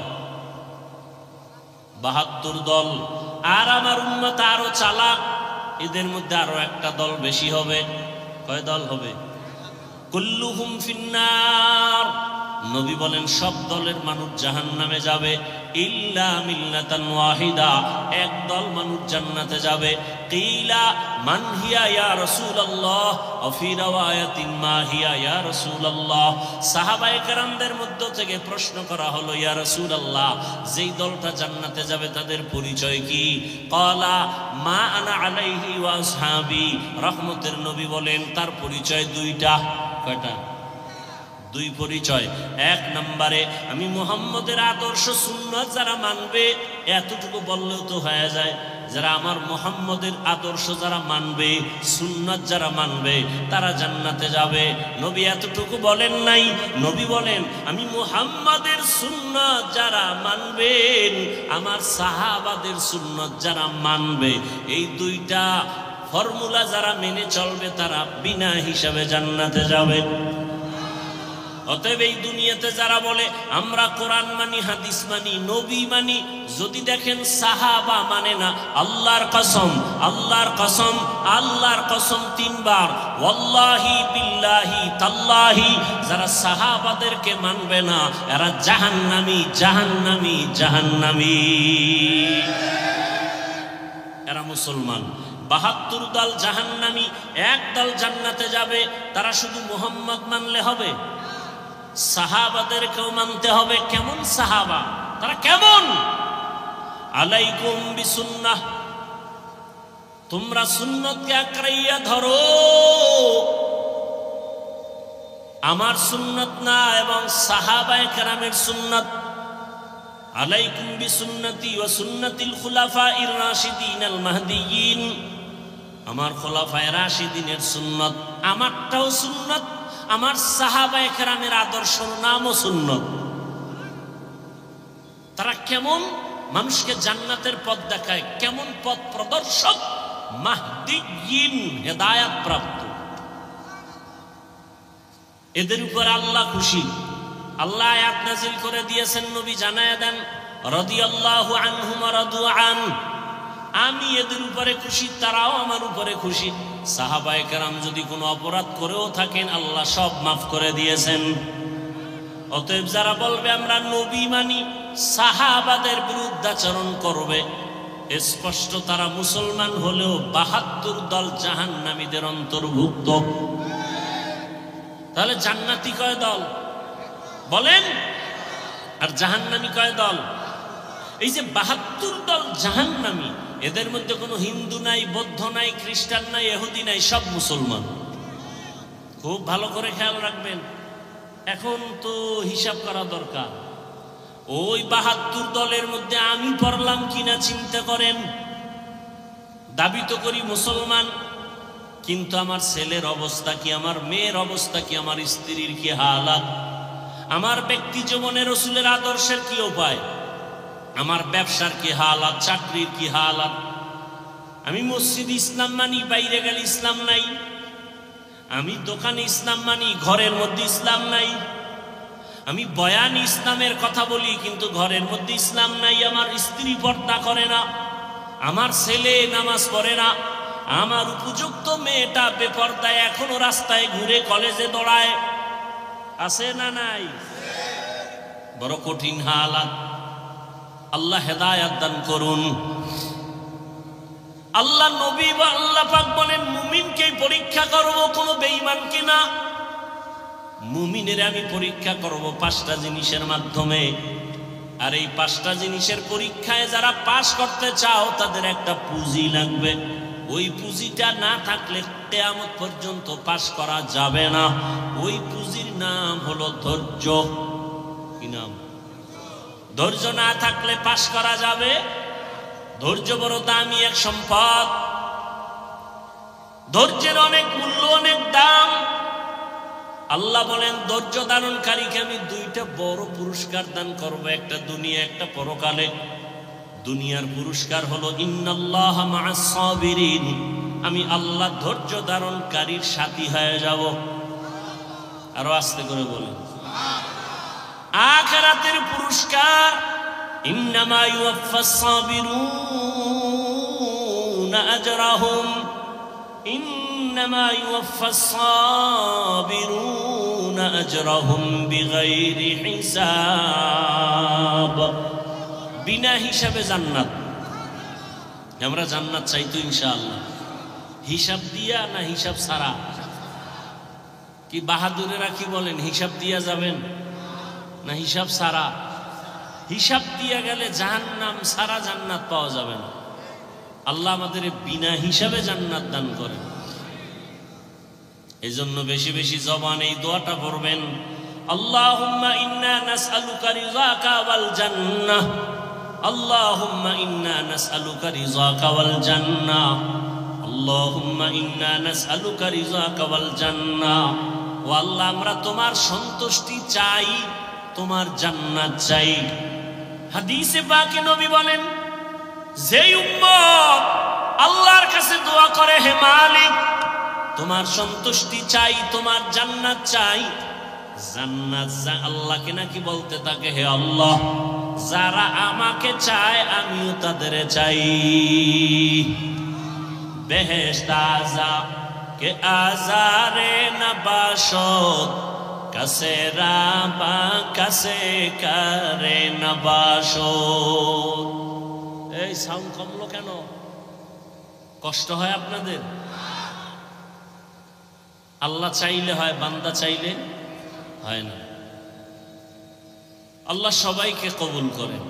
৭২ দল। আর আমার উম্মত আরো চালাক, এদের মধ্যে আরো একটা দল বেশি হবে। কয় দল হবে? কুল্লুহুম ফিন্নার। নবী বলেন সব দলের মানুষ জাহান্নামে যাবে, ইল্লা মিল্লাতান ওয়াহিদা, একদল মানুষ জান্নাতে যাবে। কিলা মান হিয়া ইয়া রাসূলুল্লাহ ওয়া ফি রাওয়ায়াতিন মা হিয়া ইয়া রাসূলুল্লাহ। সাহাবায়ে কেরামদের মধ্য থেকে প্রশ্ন করা হলো, ইয়া রাসূলুল্লাহ, যেই দলটা জান্নাতে যাবে তাদের পরিচয় কি? ক্বালা মা আনা আলাইহি ওয়া আসহাবি। রহমতের নবী বলেন তার পরিচয় দুইটা। কয়টা? দুই পরিচয়। এক নম্বরে আমি মুহাম্মদের আদর্শ সুন্নাত যারা মানবে, এতটুকু বললেও তো হয়ে যায়, যারা আমার মুহাম্মদের আদর্শ যারা মানবে, সুন্নাত যারা মানবে, তারা জান্নাতে যাবে। নবী এতটুকু বলেন নাই, নবী বলেন আমি মুহাম্মদের সুন্নাত যারা মানবেন, আমার সাহাবাদের সুন্নাত যারা মানবে, এই দুইটা ফর্মুলা যারা মেনে চলবে তারা বিনা হিসাবে জান্নাতে যাবে। অতএব এই দুনিয়াতে যারা বলে আমরা কোরআন মানি, হাদিস মানি, নবী মানি, যদি দেখেন সাহাবা মানে না, আল্লাহর কসম, আল্লাহর কসম, আল্লাহর কসম তিনবার, ওয়াল্লাহি বিল্লাহি তাল্লাহি, যারা সাহাবাদেরকে মানবে না এরা জাহান্নামী, জাহান্নামী, জাহান্নামী। এরা মুসলমান। ৭২ দল জাহান্নামী, এক দল জান্নাতে যাবে। তারা শুধু মুহাম্মদ মানলে হবে? সাহাবাদেরকেও মানতে হবে। কেমন সাহাবা? তারা কেমন? আলাইকুম বিসুন্নাহ, তোমরা সুন্নতকে আঁকড়াইয়া ধরো, আমার সুন্নত না এবং সাহাবায়ে কেরামের সুন্নত। আলাইকুম বিসুন্নতি ওয়া সুন্নাতিল খুলাফাইর রাশিদিনাল মাহদিয়িন, আমার খোলাফায়ে রাশিদিনের সুন্নত, আমারটাও সুন্নত, আমার সাহাবায়ে কেরামের আদর্শ নামও সুন্নত। তারা কেমন? মানুষকে জান্নাতের পথ দেখায়, কেমন পথ প্রদর্শক? মাহদিয়িন, হেদায়েত প্রাপ্ত। এদের উপর আল্লাহ খুশি। আল্লাহ আয়াত নাযিল করে দিয়েছেন, নবী জানায়া দেন, রাদিয়াল্লাহু আনহুম ওয়া রাদু আন, আমি এদের উপরে খুশি, তারাও আমার উপরে খুশি। সাহাবায়ে কেরাম যদি কোনো অপরাধ করেও থাকেন আল্লাহ সব মাফ করে দিয়েছেন। অতএব যারা বলবে আমরা নবী মানি, সাহাবাদের বিরুদ্ধাচরণ করবে, স্পষ্ট তারা মুসলমান হলেও ৭২ দল জাহান্নামীদের অন্তর্ভুক্ত। তাহলে জান্নাতি কয় দল বলেন, আর জাহান্নামী কয় দল? এই যে ৭২ দল জাহান্নামী, এদের মধ্যে কোনো হিন্দু নাই, বৌদ্ধ নাই, খ্রিস্টান নাই, ইহুদি নাই, সব মুসলমান। খুব ভালো করে খেয়াল রাখবেন। এখন তো হিসাব করা দরকার, ওই ৭২ দলের মধ্যে আমি পড়লাম কিনা চিন্তা করেন। দাবি তো করি মুসলমান, কিন্তু আমার ছেলের অবস্থা কি, আমার মেয়ের অবস্থা কি, আমার স্ত্রীর কি হালাত, আমার ব্যক্তি জীবনে রাসূলের আদর্শের কি উপায়, আমার ব্যবসার কি হালাত, চাকরির কি হালাত। আমি মসজিদ ইসলাম মানি, বাইরে গেলে ইসলাম নাই। আমি দোকানে ইসলাম মানি, ঘরের মধ্যে ইসলাম নাই। আমি বয়ান ইসলামের কথা বলি, কিন্তু ঘরের মধ্যে ইসলাম নাই। আমার স্ত্রী পর্দা করে না, আমার ছেলে নামাজ পড়ে না, আমার উপযুক্ত মেয়েটা বেপর্দায় এখনো রাস্তায় ঘুরে কলেজে দৌড়ায়। আছে না নাই? বড় কঠিন হালাত। আল্লাহ হেদায়েত দান করুন। আল্লাহ নবী বা আল্লাহ পাক বলেন মুমিনকে পরীক্ষা করব, কোনো বেঈমানকে না। মুমিনের আমি পরীক্ষা করব 5টা জিনিসের মাধ্যমে। আর এই 5টা জিনিসের পরীক্ষায় যারা পাশ করতে চাও তাদের একটা পুঁজি লাগবে। ওই পুঁজিটা না থাকলে কিয়ামত পর্যন্ত পাশ করা যাবে না। ওই পুঁজির নাম হলো ধৈর্য। কি নাম? ধৈর্য না থাকলে পাশ করা যাবে? ধৈর্য বড় দামি এক সম্পদ। ধৈর্যের অনেক মূল্য, অনেক দাম। আল্লাহ বলেন ধৈর্য ধারণকারীকে আমি 2টা বড় পুরস্কার দান করব, একটা দুনিয়া, একটা পরকালে। দুনিয়ার পুরস্কার হলো ইন্নাল্লাহা মা'আস সাবিরিন, আমি আল্লাহ ধৈর্য ধারণকারীর সাথী হয়ে যাব। আরো আস্তে করে বলেন। আখিরাতের পুরস্কার ইন্নামা ইউওয়াফাস সাবিরুনা আজরাহুম, ইন্নামা ইউওয়াফাস সাবিরুনা আজরাহুম বিগাইরি হিসাব। বিনা হিসাবে জান্নাত। আমরা জান্নাত চাই তো ইনশাআল্লাহ, হিসাব দিয়া না হিসাব ছাড়া? কি বাহাদুরেরা কি বলেন, হিসাব দিয়া যাবেন না হিসাব ছাড়া? হিসাব দিয়া গেলে জাহান্নাম ছাড়া জান্নাত পাওয়া যাবে না। আল্লাহ আমাদের বিনা হিসাবে জান্নাত দান করেন। এই জন্য বেশি বেশি জবান এই দোয়াটা পড়বেন, আল্লাহুম্মা ইন্না নাসআলুকা রিযাকা ওয়াল জান্নাহ, আল্লাহুম্মা ইন্না নাসআলুকা রিযাকা ওয়াল জান্নাহ, আল্লাহুম্মা ইন্না নাসআলুকা রিযাকা ওয়াল জান্নাহ। ও আল্লাহ, আমরা তোমার সন্তুষ্টি চাই, তোমার জান্নাত চাই। হাদিসে পাকে নবী বলেন, যেই উম্মত আল্লাহর কাছে দোয়া করে, হে মালিক তোমার সন্তুষ্টি চাই, তোমার জান্নাত চাই, জান্নাত আল্লাহকে নাকি বলতে থাকে, হে আল্লাহ যারা আমাকে চায় আমিও তাদের চাই। বেহেশত আযা কে আজারে নবাশত, কাছে রাবা কাছে করে নবাশত। এই সাউন্ড কমলো কেন? কষ্ট হয় আপনাদের? আল্লাহ চাইলে হয়, বান্দা চাইলে হয় না। আল্লাহ সবাইকে কবুল করেন।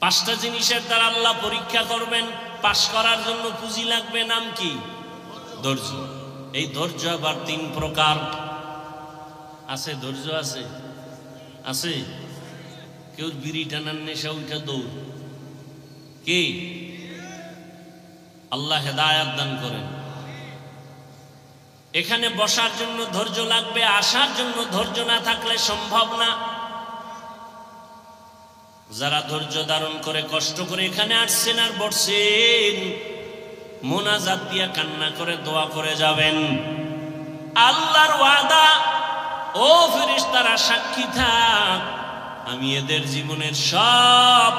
5টা জিনিসের দ্বারা আল্লাহ পরীক্ষা করবেন, পাশ করার জন্য পুঁজি লাগবে। নাম কি? ধৈর্য। এই ধৈর্য আবার 3 প্রকার আছে। ধৈর্য আছে আছে কেউ বিড়ি টানার নেশা উঠা দৌড়, কি? আল্লাহ হেদায়েত দান করেন। এখানে বসার জন্য ধৈর্য লাগবে, আসার জন্য ধৈর্য না থাকলে সম্ভব না। যারা ধৈর্য ধারণ করে কষ্ট করে এখানে আসছেন আর বসছেন, মোনাজাত দিয়া কান্না করে দোয়া করে যাবেন। আল্লাহর ওয়াদা, ও ফেরেশতারা সাক্ষী থাক, আমি এদের জীবনের সব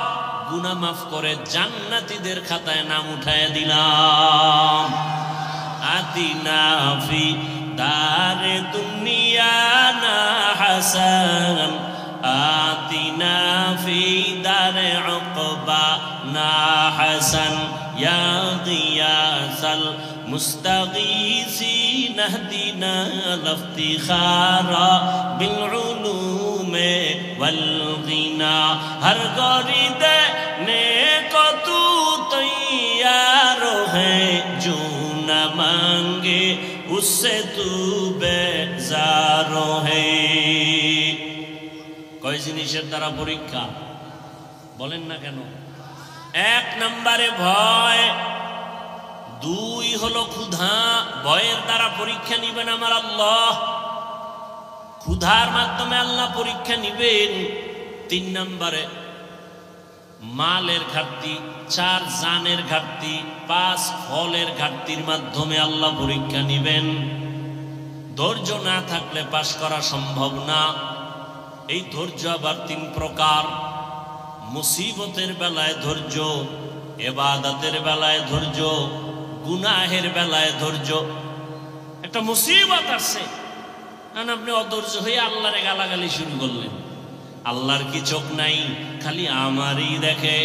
গুনাহ মাফ করে জান্নাতীদের খাতায় নাম উঠায় দিলাম। আতিনা ফি দারে দুনিয়া না হাসান, আতিনা ফি দারে উকবা না হাসান, ইয়া গিয়াসাল মুস্তাগীসিন ইহদিনা লিফতিখারা বিল উলুমে ওয়াল গিনা। হর গরিদে নেক তু তৈয়ার হ্যায়, जो न मांगे उससे तू बेजार है। কয় জিনিসের দ্বারা পরীক্ষা বলেন না কেন? 1 নম্বরে ভয়, 2 হলো ক্ষুধা। ভয়ের দ্বারা পরীক্ষা নিবেন আমার আল্লাহ, ক্ষুধার মাধ্যমে আল্লাহ পরীক্ষা নিবেন। 3 নম্বরে মালের ঘাটতি, 4 জানের ঘাটতি, 5 ফলের ঘাটতির মাধ্যমে আল্লাহ পরীক্ষা নিবেন। ধৈর্য না থাকলে পাশ করা সম্ভব না। এই ধৈর্য আবার 3 প্রকার। মুসিবতের বেলায় ধৈর্য, ইবাদতের বেলায় ধৈর্য, গুনাহের বেলায় ধৈর্য। একটা মুসিবত আসছে, কারণ আপনি অধৈর্য হয়ে আল্লাহরে গালাগালি শুরু করলেন। আল্লাহর কি চোখ নাই? খালি আমারই দেখে।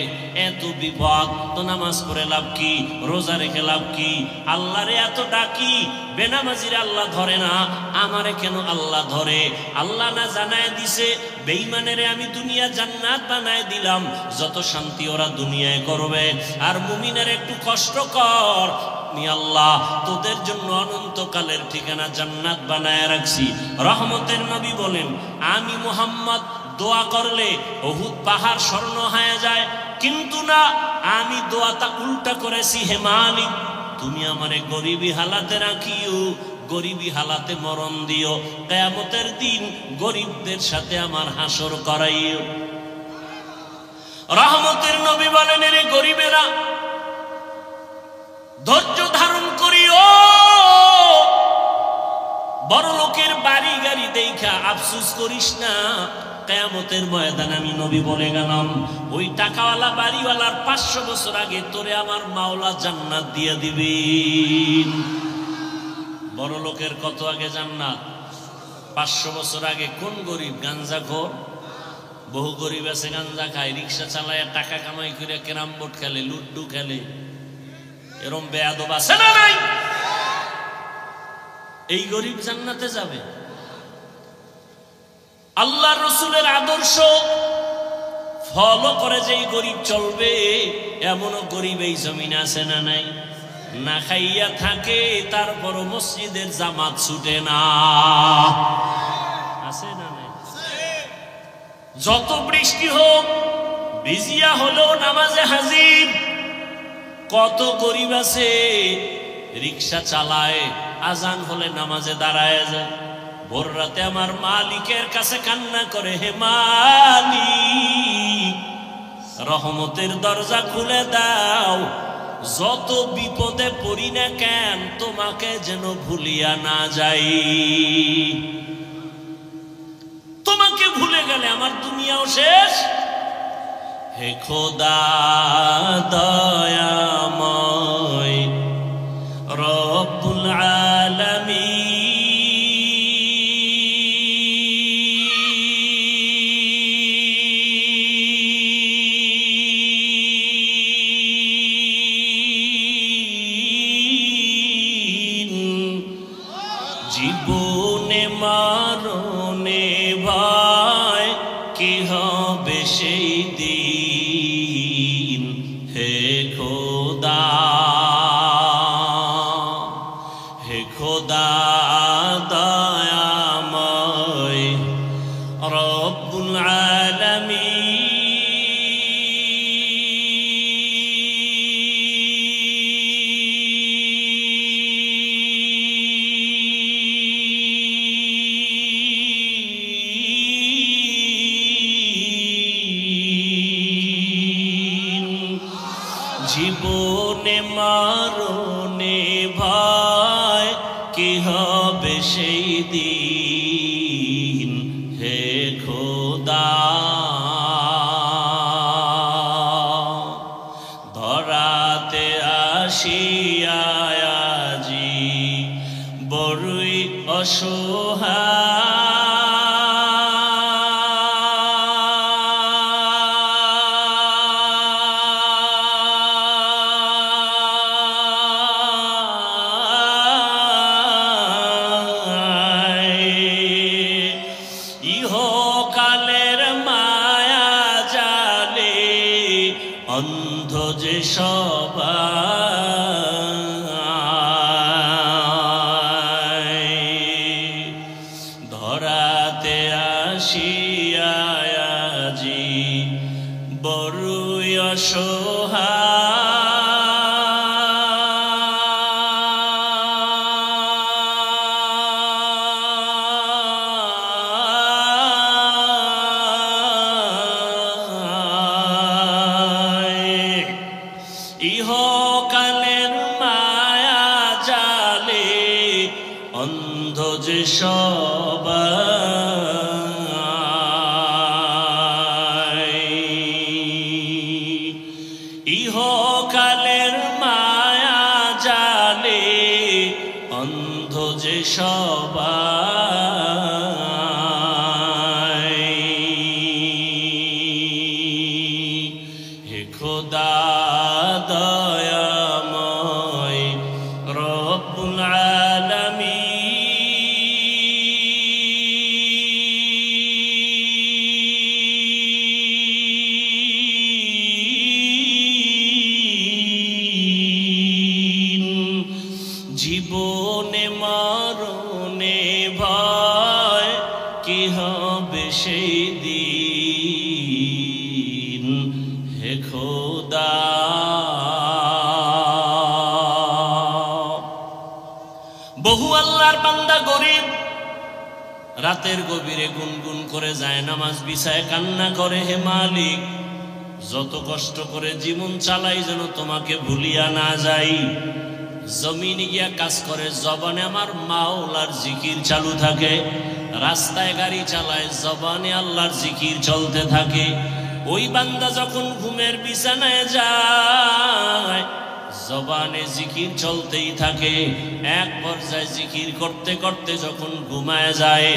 এত বিপদ তো নামাজ পড়ে লাভ কি, রোজা রেখে লাভ কি? আল্লাহরে এত ডাকি, বেনামাজিরে আল্লাহ ধরে না, আমারে কেন আল্লাহ ধরে? আল্লাহ না জানায় দিছে বেঈমানেরে আমি দুনিয়া জান্নাত বানায় দিলাম, যত শান্তি ওরা দুনিয়ায় করবে, আর মুমিনের একটু কষ্ট কর, আমি আল্লাহ তোদের জন্য অনন্তকালের ঠিকানা জান্নাত বানায় রাখছি। রহমতের নবী বলেন, আমি মুহাম্মদ দোয়া করলে উহুদ পাহাড় স্বর্ণ হয়ে যায়, কিন্তু না, আমি দোয়াটা উল্টা করেছি, হে মালিক তুমি আমারে গরিবী হালাতে রাখিও, গরিবী হালাতে মরণ দিও, কিয়ামতের দিন গরিবদের সাথে আমার হাসর করাইও। রহমতের নবী বলেন, এরে গরিবেরা ধৈর্য ধারণ করিও, বড় লোকের বাড়ি গাড়ি দেখা আফসোস করিস না। কিয়ামতের ময়দানে আমি নবী বলে গেলাম, ওই টাকাওয়ালা বাড়িওয়ালার 500 বছর আগে তোরে আমার মাওলা জান্নাত দিয়ে দিবেন। বড় লোকের কত আগে জান্নাত? 500 বছর আগে। কোন গরিব? গাঞ্জাখোর, বহু গরিব আছে গাঞ্জা খায়, রিক্সা চালায়, টাকা কামাই করে ক্যারাম বোর্ড খেলে, লুড্ডু খেলে। এরম বেয়াদব আছে না নাই? এই গরিব জান্নাতে যাবে? আল্লাহ রসুলের আদর্শ ফলো করে যেই গরিব চলবে, এমনও গরিব এই জমিন আছে না নাই? না খাইয়া থাকে, তারপরও মসজিদের জামাত ছুটে না, আছে না নাই? যত বৃষ্টি হোক ভিজিয়া হলেও নামাজে হাজির। কত গরিব আছে রিক্সা চালায়, আজান হলে নামাজে দাঁড়ায় যায়। ভোর রাতে আমার মালিকের কাছে কান্না করে, হে মালিক, রহমতের দরজা খুলে দাও, যত বিপদে পড়ি না কেন তোমাকে যেন ভুলিয়া না যাই। তোমাকে ভুলে গেলে আমার দুনিয়াও শেষ। হে খোদা দয়াময় রব্বুল আলামিন, জীবনে মারণে ভাই কি হবে সেই দিন। হে খোদা, হে খোদা দয়াময় রব্বুল আলামিন, জীবনে মারণে ভাই কি হবে সেই দিন। হে খোদা, ধরাতে আসিয়া আজি বড়ই অসহায়, ইহকালের মায়া জালে অন্ধ যে সবাই, ধরাতে আসিয়া আজি বড়ই অসহায়, ইহকালের মায়া জালে অন্ধ যে সবাই, ইহকালের মায়া জালে অন্ধ যে সবাই। হে খোদা দয়াময় রব্বুল আলামিন, জীবনে মরণে ভয় কি হবে সেই দিন। হে খোদা, বহু আল্লাহর বান্দা গরিব রাতের গভীরে গুনগুন করে যায় নামাজ বিছায় কান্না করে, হে মালিক, যত কষ্ট করে জীবন চালাই যেন তোমাকে ভুলিয়া না যাই। জমিনে গিয়া কাজ করে, জবানে আমার মাওলার জিকির চালু থাকে, রাস্তায় গাড়ি চালায়, জবানে আল্লাহর জিকির চলতে থাকে। ওই বান্দা যখন ঘুমের বিছানায় যায়, জবানে জিকির চলতেই থাকে। এক পর্যায়ে জিকির করতে করতে যখন ঘুমায় যায়,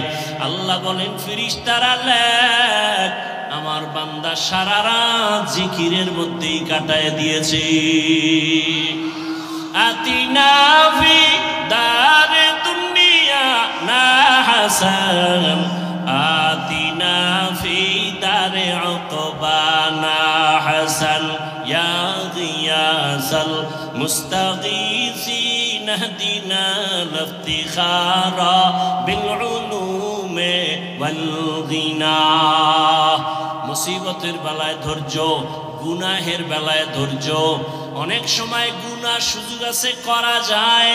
আল্লাহ বলেন, ফেরেশতারা লেখ, আমার বান্দা সারা রাত জিকিরের মধ্যেই কাটায় দিয়েছে। আতিনা ফি দারে দুনিয়া না হাসান, আতিনা ফি দারে উকবা না হাসান, ইয়া গিয়াসাল মুস্তাগীসিন ইহদিনা লিফতিখারা বিল উলুমে ওয়াল গিনা। মুসিবতের বেলায় ধৈর্য, গুনাহের বেলায় ধৈর্য। অনেক সময় গুনাহ সুযোগ আছে করা যায়,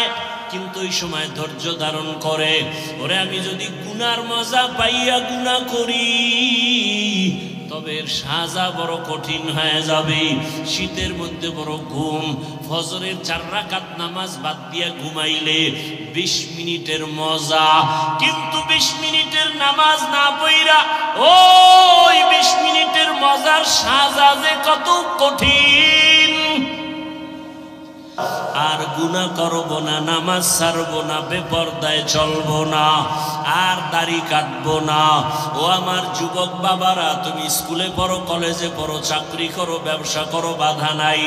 কিন্তু ওই সময় ধৈর্য ধারণ করে, ওরে আমি যদি গুনার মজা পাইয়া গুনাহ করি তবে এর সাজা বড় কঠিন হয়ে যাবে। শীতের মধ্যে বড় ঘুম, ফজরের 4 রাকাত নামাজ বাদ দিয়া ঘুমাইলে 20 মিনিটের মজা, কিন্তু 20 মিনিটের নামাজ না পড়া ওই 20 মিনিটের মজার সাজা যে কত কঠিন। আর গুনাহ করব না, নামাজ ছাড়ব না, বেপরদায় চলবো না, আর দাড়ি কাটবো না। ও আমার যুবক বাবারা, তুমি স্কুলে পড়ো, কলেজে পড়ো, চাকরি করো, ব্যবসা করো, বাধা নাই।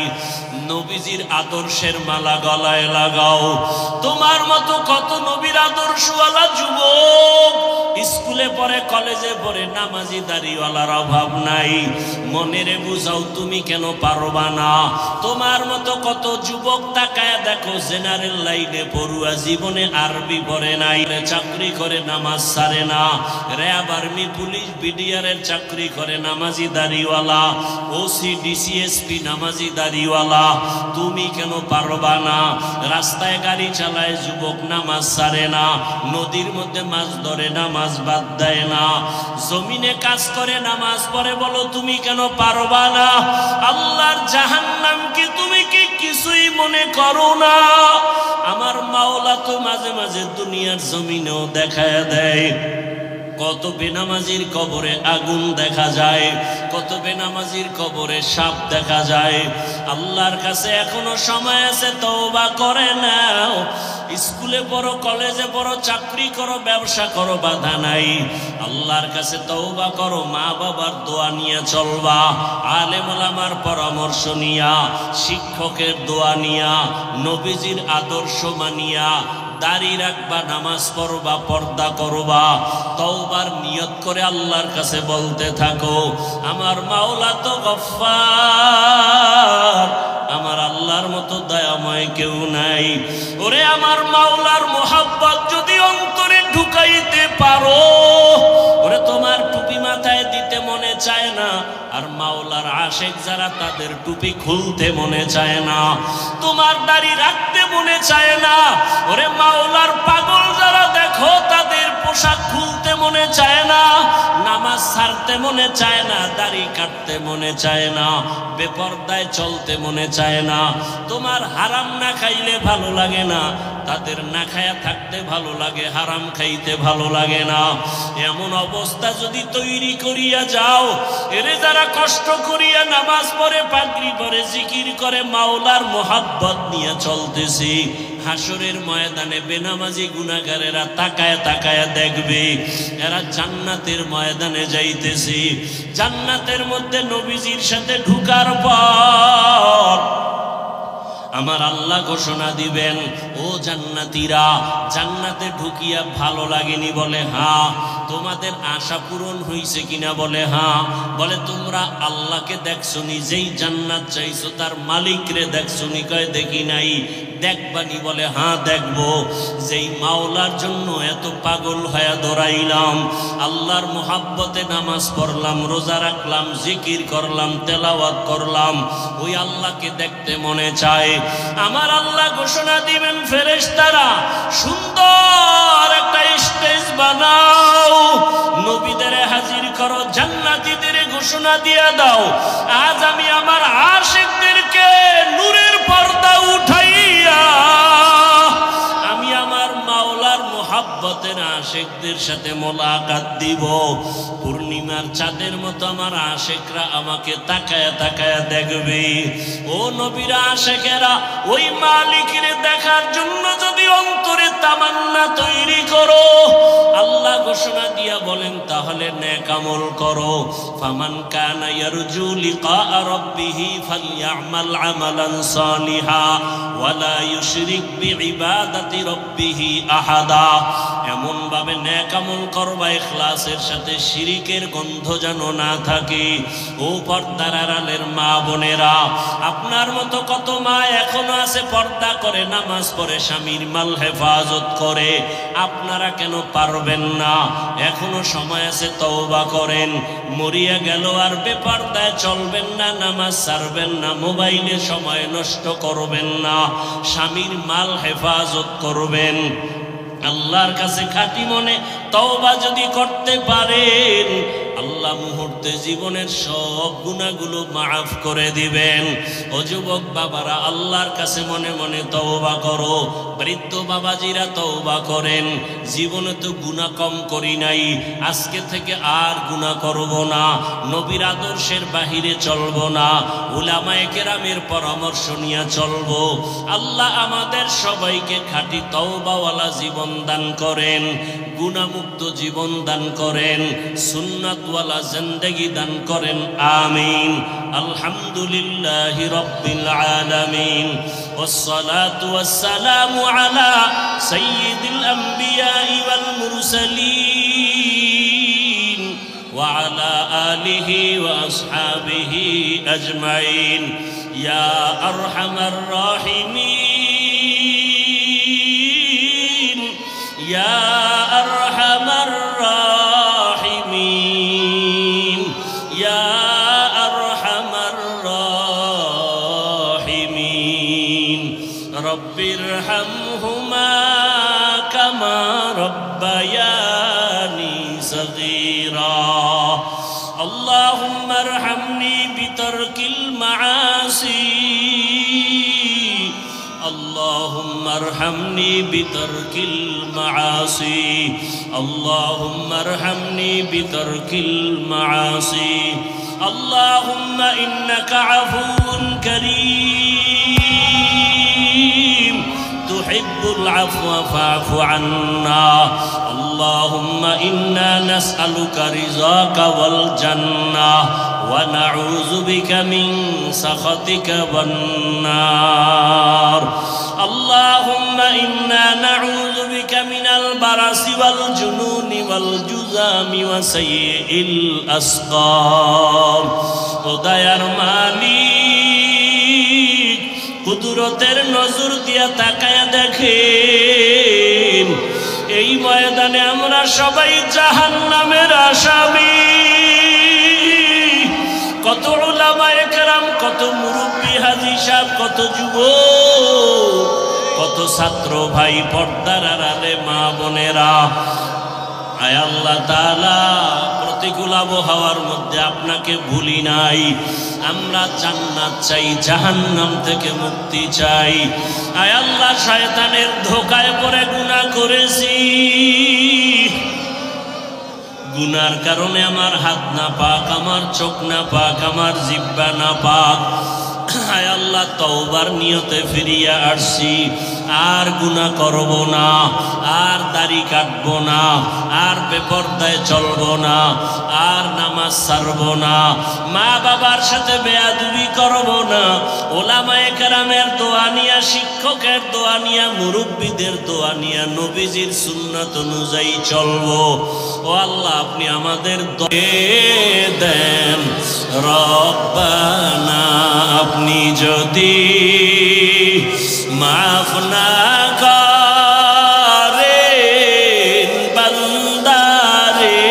নবীজির আদর্শের মালা গলায় লাগাও। তোমার মতো কত নবীর আদর্শওয়ালা যুবক স্কুলে পড়ে, কলেজে পড়ে, নামাজি দাড়িওয়ালার অভাব নাই। মনেরে বুঝাও তুমি কেন পারবা না। তোমার মতো কত যুবক তাকায় দেখো জেনারেল লাইনে পড়ুয়া, জীবনে আরবি পড়ে নাই, চাকরি করে, নামাজ ছাড়ে না, র্যাব, আর্মি, পুলিশ, বিডিআরের চাকরি করে, নামাজি দাড়িওয়ালা, ওসি, ডিসিএসপি, নামাজি দাড়িওয়ালা। তুমি কেন পারবা না? রাস্তায় গাড়ি চালায় যুবক, নামাজ ছাড়ে না, নদীর মধ্যে মাছ ধরে, নামাজ বাদ দেয় না, জমিনে কাজ করে, নামাজ পড়ে, বলো তুমি কেন পারবা না? আল্লাহর জাহান্নাম কি তুমি কি কিছুই মনে করো না? আমার মাওলা তো মাঝে মাঝে দুনিয়ার জমিনেও দেখায় দেয়। কত বেনামাজির কবরে আগুন দেখা যায়, কত বেনামাজির কবরে সাপ দেখা যায়। আল্লাহর কাছে এখনো সময় আছে, তওবা করে নাও। স্কুলে পড়ো, কলেজে পড়ো, চাকরি করো, ব্যবসা করো, বাধা নাই। আল্লাহর কাছে তওবা করো, মা বাবার দোয়া নিয়ে চলবা, আলেম ওলামার পরামর্শ নিয়া, শিক্ষকের দোয়া নিয়া, নবীজির আদর্শ মানিয়া দাড়ি রাখবা, নামাজ পড়বা, পর্দা করবা, তওবার নিয়ত করে আল্লাহর কাছে বলতে থাকো, আমার মাওলা তো গফফার, আমার আল্লাহর মতো দয়াময় কেউ নাই। ওরে আমার মাওলার মোহাব্বত যদি অন্তরে ঢুকাইতে পারো, ওরে তোমার টুপি মাথায় দিতে মনে চায় না, আর মাওলার আশিক যারা তাদের টুপি খুলতে মনে চায় না, তোমার দাড়ি রাখতে মনে চায় না। ওরে মাওলার পাগল যারা দেখো তাদের পোশাক খুলতে মনে চায় না, নামাজ ছাড়তে মনে চায় না, দাড়ি কাটতে মনে চায় না, বেপরদায় চলতে মনে চায় না। তোমার হারাম না খাইলে ভালো লাগে না, তাদের না খায়া থাকতে ভালো লাগে, হারাম খাইতে ভালো লাগে না। এমন অবস্থা যদি তৈরি করিয়া যাও, এরে যারা কষ্ট করিয়া নামাজ পড়ে, পাগড়ি পরে, জিকির করে, মাওলার মোহাব্বত নিয়ে চলতেছি, হাসরের ময়দানে বেনামাজি গুনাহগারেরা তাকায় তাকায় দেখবে এরা জান্নাতের ময়দানে যাইতেছে। জান্নাতের মধ্যে নবীজির সাথে ঢুকার পর আমার আল্লাহ ঘোষণা দিবেন, ও জান্নাতীরা, জান্নাতে ঢুকিয়া ভালো লাগেনি? বলে হ্যাঁ। তোমাদের আশা পূরণ হইছে কিনা? বলে হ্যাঁ। বলে তোমরা আল্লাহকে দেখছো নি? যেই জান্নাত চাইছো তার মালিক রে দেখছো নি? কয় দেখি নাই। দেখবানি? বলে হ্যাঁ দেখবো। যেই মাওলার জন্য এত পাগল হয়ে দৌড়াইলাম, আল্লাহর মোহাব্বতে নামাজ পড়লাম, রোজা রাখলাম, জিকির করলাম, তেলাওয়াত করলাম, ওই আল্লাহকে দেখতে মনে চায়। আমার আল্লাহ ঘোষণা দিবেন, ফেরেশতারা সুন্দর একটা স্টেজ বানাও, নবীদের হাজির করো, জান্নাতীদের ঘোষণা দিয়ে দাও, আজ আমি আমার আশিকদেরকে নূরের পর্দা উঠাইয়া আমি আমার মাওলার মোহাব্বতের আশিকদের সাথে মোলাকাত দিব। পূর্ণিমার চাঁদের মতো আমার আশিকরা আমাকে তাকায়া তাকায়া দেখবে। ও নবীরা, আশিকেরা, ওই মালিকের দেখার জন্য যদি অন্তরে তামান্না তৈরি করো, আল্লাহ ঘোষণা দিয়া বলেন তাহলে নেক আমল করো। ফামান কানা ইয়ারজু লিকা রাব্বিহি ফালইআমাল আমালান সালিহা ওয়ালা ইউশরিক বিইবাদাতি রাব্বিহি আহাদা। এমন ভাবে নেক আমল করবা ইখলাসের সাথে শিরিকের গন্ধ যেন না থাকে। ও পর্দার আড়ালের মা বোনেরা, আপনার মতো কত মা এখনো আছে পর্দা করে, নামাজ পড়ে, স্বামীর মাল হেফাজত করে। আপনারা কেন পারবেন না? এখনো সময় আছে, তওবা করেন। মরিয়া গেল আর বেপর্দায় চলবেন না, নামাজ ছাড়বেন না, মোবাইলে সময় নষ্ট করবেন না, স্বামীর মাল হেফাজত করবেন। আল্লাহর কাছে খাঁটি মনে তওবা যদি করতে পারেন, আল্লাহ মুহূর্তে জীবনের সব গুনাহগুলো মাফ করে দিবেন। ও যুবক বাবারা, আল্লাহর কাছে মনে মনে তওবা করো। বৃদ্ধ বাবাজিরা তওবা করেন, জীবনে তো গুনাহ কম করি নাই, আজকে থেকে আর গুনাহ করব না, নবীর আদর্শের বাহিরে চলব না, উলামায়ে কেরামের পরামর্শ নিয়ে চলব। আল্লাহ আমাদের সবাইকে খাঁটি তওবাওয়ালা জীবন দান করেন, গুনাহমুক্ত জীবন দান করেন, সুন্নাতওয়ালা জিন্দেগি দান করেন। আমিন। আলহামদুলিল্লাহি রাব্বিল আলামিন ওয়াসসালাতু ওয়াসসালামু আলা সাইয়্যিদিল আমবিয়াই ওয়াল মুরসালিন ওয়া আলা আলিহি ওয়া আসহাবিহি আজমাইন। ইয়া আরহামার রাহিমিন, ইয়া আরহামার রাহিমিন, ইয়া আরহামার রাহিমিন। রব্বিরহামহুমা কামা রব্বায়ানি সগীরা। আল্লাহুম্মা আরহামনি বিতারকিল মাআসি, اللهم ارحمني بترك المعاصي، اللهم ارحمني بترك المعاصي. اللهم إنك عفو كريم تحب العفو فاعف عنا. اللهم إنا نسألك رضاك والجنة ونعوذ بك من سخطك والنار. اللهم إنا نعوذ بك من البرص والجنون والجذام وسيء الأسقام. خداير মালিক, কুদরতের নজর দিয়া তাকায়া দেখেন, এই ময়দানে আমরা সবাই জাহান্নামের আসামি। কত উলামায়ে কেরাম, কত মুরব্বী হাজী সাহেব, কত যুবক, কত ছাত্র ভাই, পর্দার আড়ালে মা বোনেরা। আয় আল্লাহ তাআলা, প্রতিকূল আবহাওয়ার মধ্যে আপনাকে ভুলি নাই। আমরা জান্নাত চাই, জাহান্নাম থেকে মুক্তি চাই। আয় আল্লাহ, শয়তানের ধোঁকায় পড়ে গুনাহ করেছি, গুনার কারণে আমার হাত না পাক, আমার চোখ না পাক, আমার জিহ্বা না পাক। আয় আল্লাহ, তওবার নিয়তে ফিরিয়া আসছি, আর গুনাহ করব না, আর দাড়ি কাটব না, আর বেপরদায় চলব না, আর নামাজ ছাড়ব না, মা বাবার সাথে বেয়াদবি করব না, ওলামায়ে কেরামের দোয়া নিয়া, শিক্ষকের দোয়া নিয়া, মুরব্বীদের দোয়া নিয়া, নবীজির সুন্নাত অনুযায়ী চলব। ও আল্লাহ, আপনি আমাদের দেন। রব্বানা, আপনি যদি মাফ না করেন বান্দারে,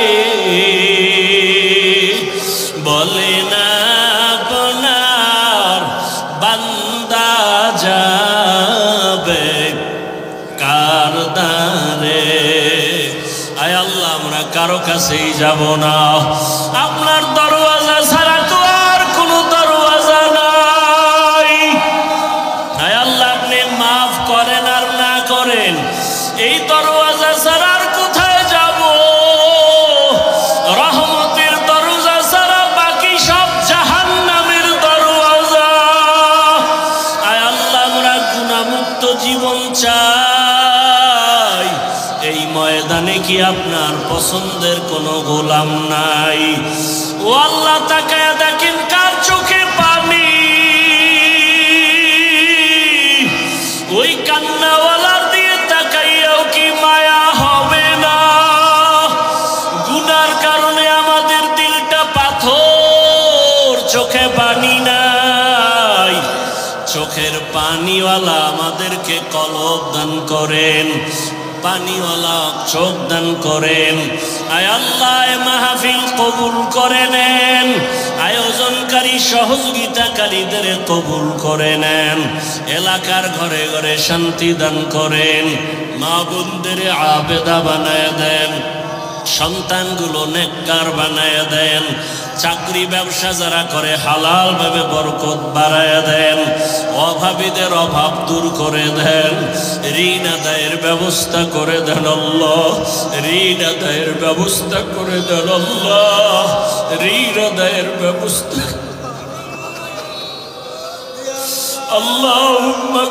বলে না আপনার বান্দা যাবে কার দ্বারে। আয় আল্লাহ, আমরা কারো কাছেই যাব না, আপনার দরওয়াজা ছাড়া তো আর কোনো দরওয়াজা নাই। আয় আল্লাহ, আপনি মাফ করেন আর না করেন, এই দরওয়াজা ছাড়া আর কোথায় যাব? রহমতের দরজা ছাড়া বাকি সব জাহান্নামের দরওয়াজা। আয় আল্লাহ, আমরা গুনাহমুক্ত জীবন চাই। এই ময়দান এখানে কি আপনার পছন্দের কোনো গোলাম নাই? ও আল্লাহ, তাকায়া দেখেন কার চোখে পানি। ওই কান্নাওয়ালার দিয়ে তাকাইয়াও কি মায়া হবে না? গুনার কারণে আমাদের দিলটা পাথর, চোখে পানি নাই। চোখের পানিওয়ালা আমাদেরকে কলব দান করেন, পানিওয়ালা চোখ দান করেন। আয় আল্লাহ, মাহফিল কবুল করে নেন, আয়োজনকারী সহযোগিতাকারীদের কবুল করে নেন। এলাকার ঘরে ঘরে শান্তি দান করেন, মা বোনদের আবেদা বানায় দেন, সন্তানগুলো নেককার বানায় দেন। চাকরি ব্যবসা যারা করে হালাল ভাবে বরকত বাড়ায় দেন। অভাবীদের অভাব দূর করে দেন। ঋণ আদায়ের ব্যবস্থা করে দেন আল্লাহ, ঋণ আদায়ের ব্যবস্থা করে দেন আল্লাহ, ঋণ আদায়ের ব্যবস্থা। আল্লাহুম্মা